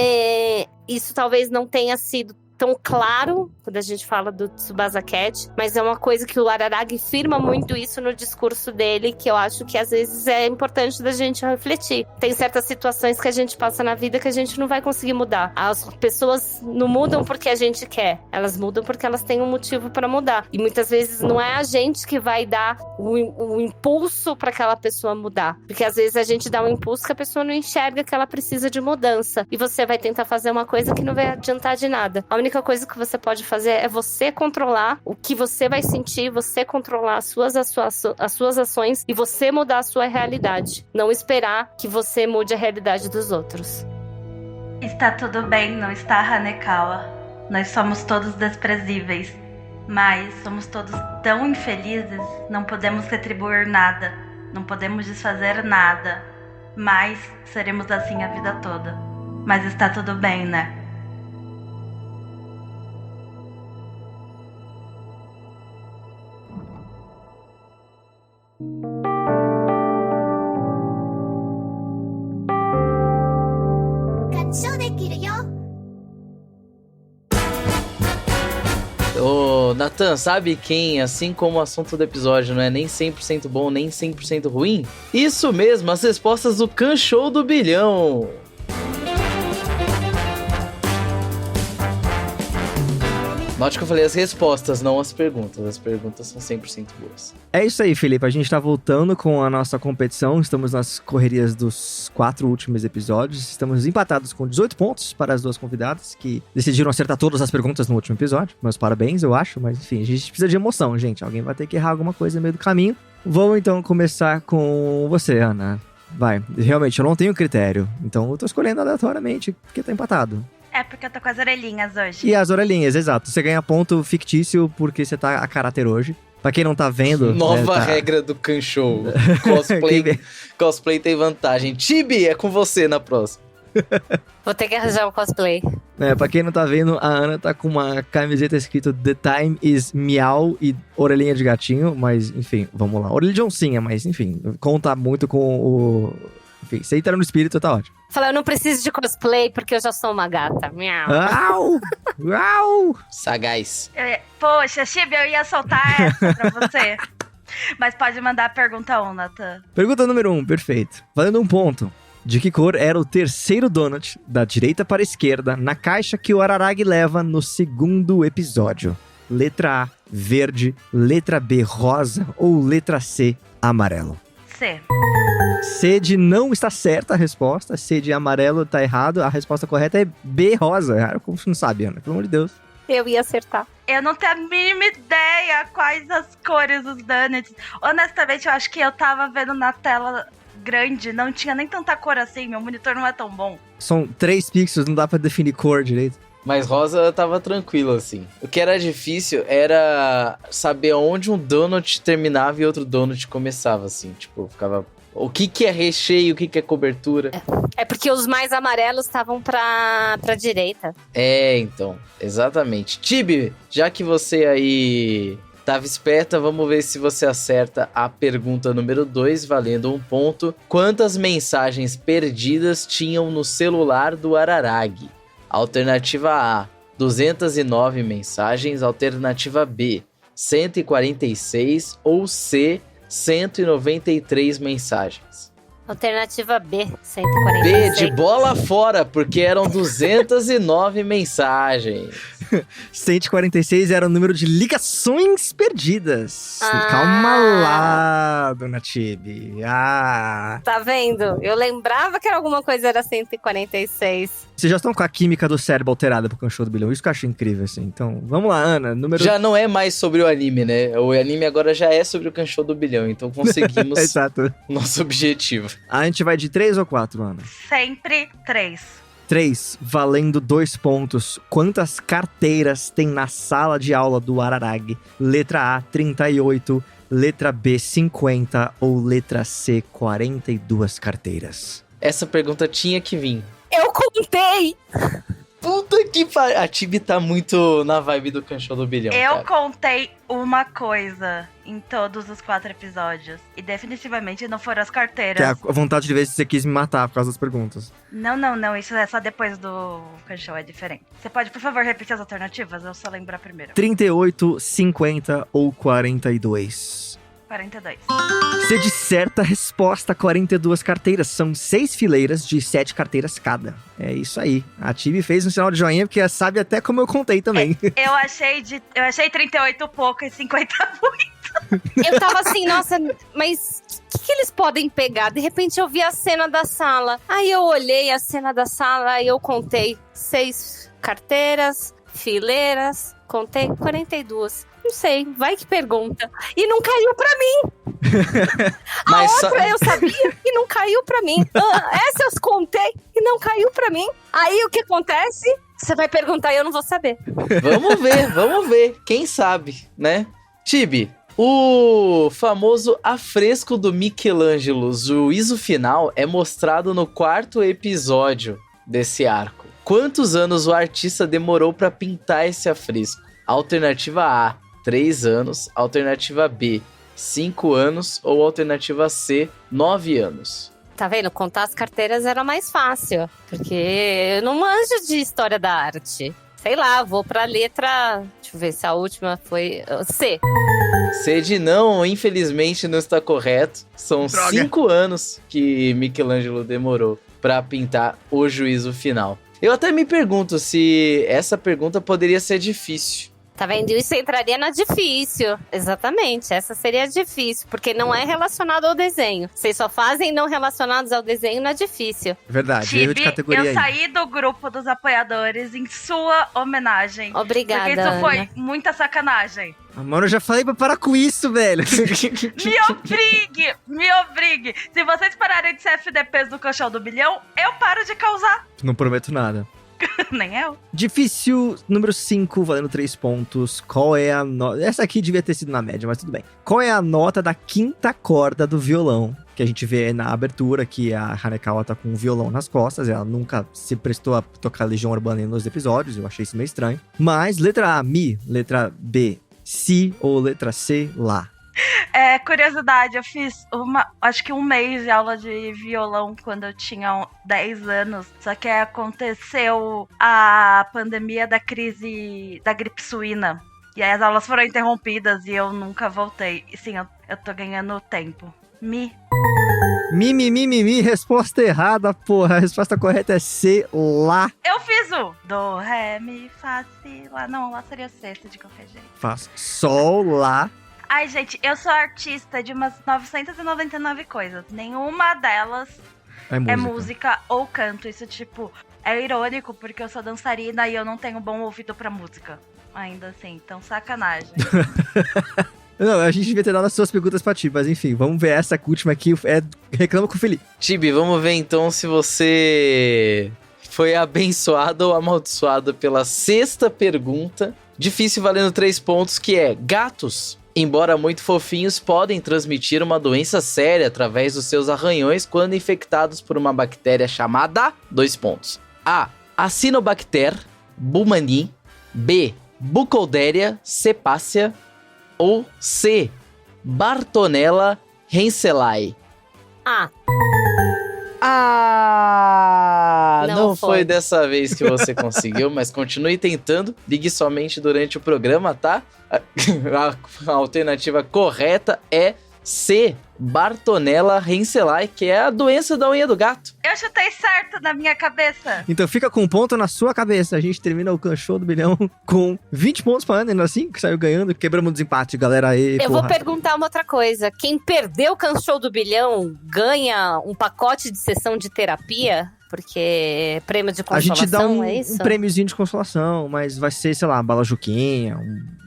isso talvez não tenha sido tão claro quando a gente fala do Tsubasa Cat, mas é uma coisa que o Araragi firma muito isso no discurso dele, que eu acho que às vezes é importante da gente refletir. Tem certas situações que a gente passa na vida que a gente não vai conseguir mudar. As pessoas não mudam porque a gente quer, elas mudam porque elas têm um motivo para mudar. E muitas vezes não é a gente que vai dar o impulso para aquela pessoa mudar, porque às vezes a gente dá um impulso que a pessoa não enxerga que ela precisa de mudança, e você vai tentar fazer uma coisa que não vai adiantar de nada. A única coisa que você pode fazer é você controlar o que você vai sentir, você controlar as suas ações e você mudar a sua realidade. Não esperar que você mude a realidade dos outros. Está tudo bem, não está, Hanekawa? Nós somos todos desprezíveis, mas somos todos tão infelizes, não podemos retribuir nada, não podemos desfazer nada, mas seremos assim a vida toda. Mas está tudo bem, né? Ô, Nathan, sabe quem, assim como o assunto do episódio não é nem 100% bom, nem 100% ruim? Isso mesmo, as respostas do Kanshou do Bilhão. Note que eu falei as respostas, não as perguntas. As perguntas são 100% boas. É isso aí, Felipe. A gente tá voltando com a nossa competição. Estamos nas correrias dos 4 últimos episódios. Estamos empatados com 18 pontos para as duas convidadas, que decidiram acertar todas as perguntas no último episódio. Meus parabéns, eu acho. Mas, enfim, a gente precisa de emoção, gente. Alguém vai ter que errar alguma coisa no meio do caminho. Vamos, então, começar com você, Ana. Vai. Realmente, eu não tenho critério. Então, eu tô escolhendo aleatoriamente, porque tá empatado. É porque eu tô com as orelhinhas hoje. E as orelhinhas, exato. Você ganha ponto fictício porque você tá a caráter hoje. Pra quem não tá vendo... Nova regra do Kanshou. Cosplay tem vantagem. Tibi, é com você na próxima. Vou ter que arranjar um cosplay. Pra quem não tá vendo, a Ana tá com uma camiseta escrito The Time is Meow e orelhinha de gatinho. Mas, enfim, vamos lá. Orelha de oncinha, mas, enfim, conta muito com o... Enfim, você entra no espírito, tá ótimo. Falei, eu não preciso de cosplay porque eu já sou uma gata. Miau. Au! Au! Sagaz. Poxa, Chibi, eu ia soltar essa pra você. Mas pode mandar a pergunta 1, Nathan. Pergunta número 1, perfeito. Valendo um ponto. De que cor era o terceiro donut, da direita para a esquerda, na caixa que o Araragi leva no segundo episódio? Letra A, verde. Letra B, rosa. Ou letra C, amarelo? C. C de não está certa a resposta. C de amarelo tá errado. A resposta correta é B, rosa. Como você não sabe, Ana? Pelo amor de Deus. Eu ia acertar. Eu não tenho a mínima ideia quais as cores dos donuts. Honestamente, eu acho que eu tava vendo na tela grande. Não tinha nem tanta cor assim. Meu monitor não é tão bom. São 3 pixels, não dá pra definir cor direito. Mas rosa tava tranquilo, assim. O que era difícil era saber onde um donut terminava e outro donut começava, assim. Tipo, ficava... O que é recheio, o que é cobertura. É porque os mais amarelos estavam pra direita. Então, exatamente. Tibi, já que você aí tava esperta, vamos ver se você acerta a pergunta número 2, valendo 1 ponto. Quantas mensagens perdidas tinham no celular do Araragi? Alternativa A, 209 mensagens. Alternativa B, 146. Ou C, 193 mensagens. Alternativa B, 146. B de bola fora, porque eram 209 mensagens. 146 era o número de ligações perdidas. Calma lá, dona Tibi. Tá vendo? Eu lembrava que alguma coisa era 146. Vocês já estão com a química do cérebro alterada pro Kanshou do Bilhão. Isso que eu acho incrível, assim. Então, vamos lá, Ana. Número... Já não é mais sobre o anime, né? O anime agora já é sobre o Kanshou do Bilhão. Então conseguimos Exato. nosso objetivo. A gente vai de 3 ou 4, Ana? Sempre 3. 3, valendo 2 pontos. Quantas carteiras tem na sala de aula do Araragi? Letra A, 38. Letra B, 50. Ou letra C, 42 carteiras? Essa pergunta tinha que vir. Eu contei! Puta que pariu. A Tibi tá muito na vibe do Kanshou do Bilhão, Eu cara. contei uma coisa em todos os 4 episódios. E definitivamente não foram as carteiras. Que é a vontade de ver se você quis me matar por causa das perguntas. Não. Isso é só depois do Kanshou, é diferente. Você pode, por favor, repetir as alternativas? Eu só lembrar primeiro. 38, 50 ou 42? 42. Você disserta a resposta, 42 carteiras. São 6 fileiras de 7 carteiras cada. É isso aí. A Tibi fez um sinal de joinha, porque sabe até como eu contei também. Eu achei 38 pouco e 50 muito. Eu tava assim, nossa, mas o que eles podem pegar? De repente eu vi a cena da sala. Aí eu olhei a cena da sala e eu contei 6 carteiras, fileiras, contei 42. Não sei, vai que pergunta. E não caiu pra mim. Mas A outra eu sabia e não caiu pra mim. Essa eu contei e não caiu pra mim. Aí o que acontece? Você vai perguntar e eu não vou saber. Vamos ver. Quem sabe, né? Tibi, o famoso afresco do Michelangelo, juízo final, é mostrado no 4º episódio desse arco. Quantos anos o artista demorou pra pintar esse afresco? Alternativa A, 3 anos. Alternativa B, 5 anos. Ou alternativa C, 9 anos. Tá vendo? Contar as carteiras era mais fácil. Porque eu não manjo de história da arte. Sei lá, vou pra letra... Deixa eu ver se a última foi... C. C de não, infelizmente não está correto. São 5 anos que Michelangelo demorou pra pintar o juízo final. Eu até me pergunto se essa pergunta poderia ser difícil. Tá vendo? Isso entraria na difícil. Exatamente, essa seria difícil, porque não é relacionado ao desenho. Vocês só fazem não relacionados ao desenho na difícil. Verdade, erro de Tibi, categoria eu aí. saí do grupo dos apoiadores em sua homenagem. Obrigada, Porque isso Ana. foi muita sacanagem. Mano, eu já falei pra parar com isso, velho. Me obrigue. Se vocês pararem de ser FDPs do Kanshou do Bilhão, eu paro de causar. Não prometo nada. Nem eu. Difícil, número 5, valendo 3 pontos. Qual é a nota... Essa aqui devia ter sido na média, mas tudo bem. Qual é a nota da 5ª corda do violão? Que a gente vê na abertura que a Hanekawa tá com um violão nas costas. Ela nunca se prestou a tocar Legião Urbana nos episódios. Eu achei isso meio estranho. Mas letra A, Mi. Letra B, Si. Ou letra C, Lá. Curiosidade, eu fiz acho que um mês de aula de violão quando eu tinha 10 anos. Só que aconteceu a pandemia da crise da gripe suína. E aí as aulas foram interrompidas e eu nunca voltei. E sim, eu tô ganhando tempo. Mi. Mi, resposta errada, porra. A resposta correta é C, Lá. Eu fiz o do, ré, mi, fá, si, lá. Não, lá seria sexta de qualquer jeito. Faz Sol, Lá. Ai, gente, eu sou artista de umas 999 coisas. Nenhuma delas é música ou canto. Isso, tipo, é irônico porque eu sou dançarina e eu não tenho bom ouvido pra música. Ainda assim, então sacanagem. Não, a gente devia ter dado as suas perguntas pra ti, mas enfim, vamos ver essa última aqui, reclama com o Felipe. Tibi, vamos ver então se você foi abençoado ou amaldiçoado pela 6ª pergunta. Difícil, valendo 3 pontos, que é: gatos, embora muito fofinhos, podem transmitir uma doença séria através dos seus arranhões quando infectados por uma bactéria chamada... 2 pontos. A, Acinobacter baumannii. B, Bucholderia cepacia. Ou C, Bartonella henselae. Não foi dessa vez que você conseguiu, mas continue tentando. Ligue somente durante o programa, tá? A alternativa correta é C. Bartonella henselae, que é a doença da unha do gato. Eu chutei certo na minha cabeça. Então fica com um ponto na sua cabeça. A gente termina o Kanshou do Bilhão com 20 pontos pra Ana, assim, que saiu ganhando. Quebramos o desempate, galera. Aí, Eu vou perguntar uma outra coisa. Quem perdeu o Kanshou do Bilhão ganha um pacote de sessão de terapia? Porque prêmio de A consolação, gente dá é isso? um prêmiozinho de consolação, mas vai ser, sei lá, uma bala juquinha,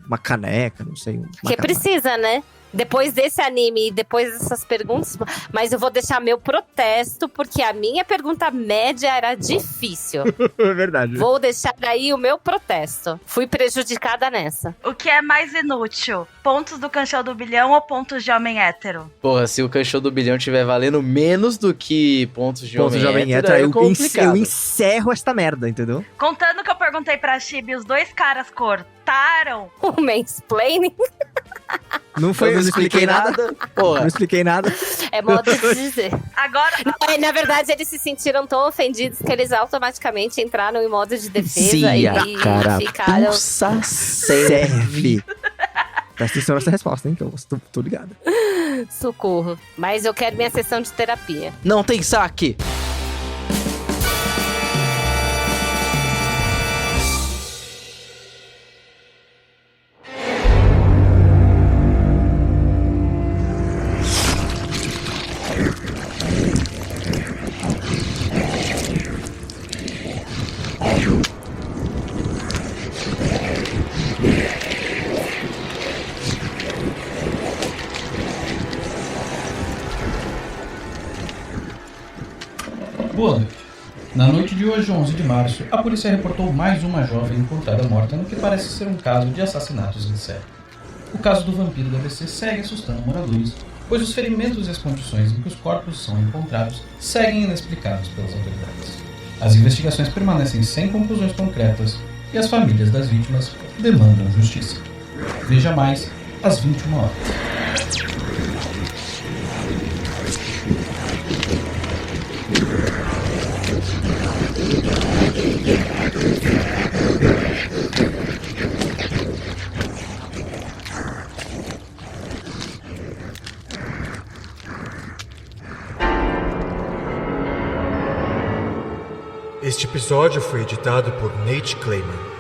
uma caneca, não sei. Que precisa, né? Depois desse anime e depois dessas perguntas, mas eu vou deixar meu protesto, porque a minha pergunta média era difícil. É verdade. Vou deixar aí o meu protesto. Fui prejudicada nessa. O que é mais inútil? Pontos do Kanshou do Bilhão ou pontos de homem hétero? Porra, se o Kanshou do Bilhão tiver valendo menos do que pontos de Pontos de homem hétero, hétero, é eu complicado. encerro esta merda, entendeu? Contando que eu perguntei pra Chibi, os dois caras cortaram. O mansplaining Não foi, Eu não expliquei nada. Não Porra, expliquei nada. é modo de dizer. Agora, Não, na verdade, eles se sentiram tão ofendidos que eles automaticamente entraram em modo de defesa Sim, e a ficaram... Nossa, Serve. Presta atenção nessa resposta, hein, que eu tô ligado. Socorro. Mas eu quero minha sessão de terapia. não tem saque. Boa noite. Na noite de hoje, 11 de março, a polícia reportou mais uma jovem encontrada morta no que parece ser um caso de assassinatos em série. O caso do vampiro da ABC segue assustando moradores, pois os ferimentos e as condições em que os corpos são encontrados seguem inexplicados pelas autoridades. As investigações permanecem sem conclusões concretas e as famílias das vítimas demandam justiça. Veja mais às 21 horas. Este episódio foi editado por Nate Clayman.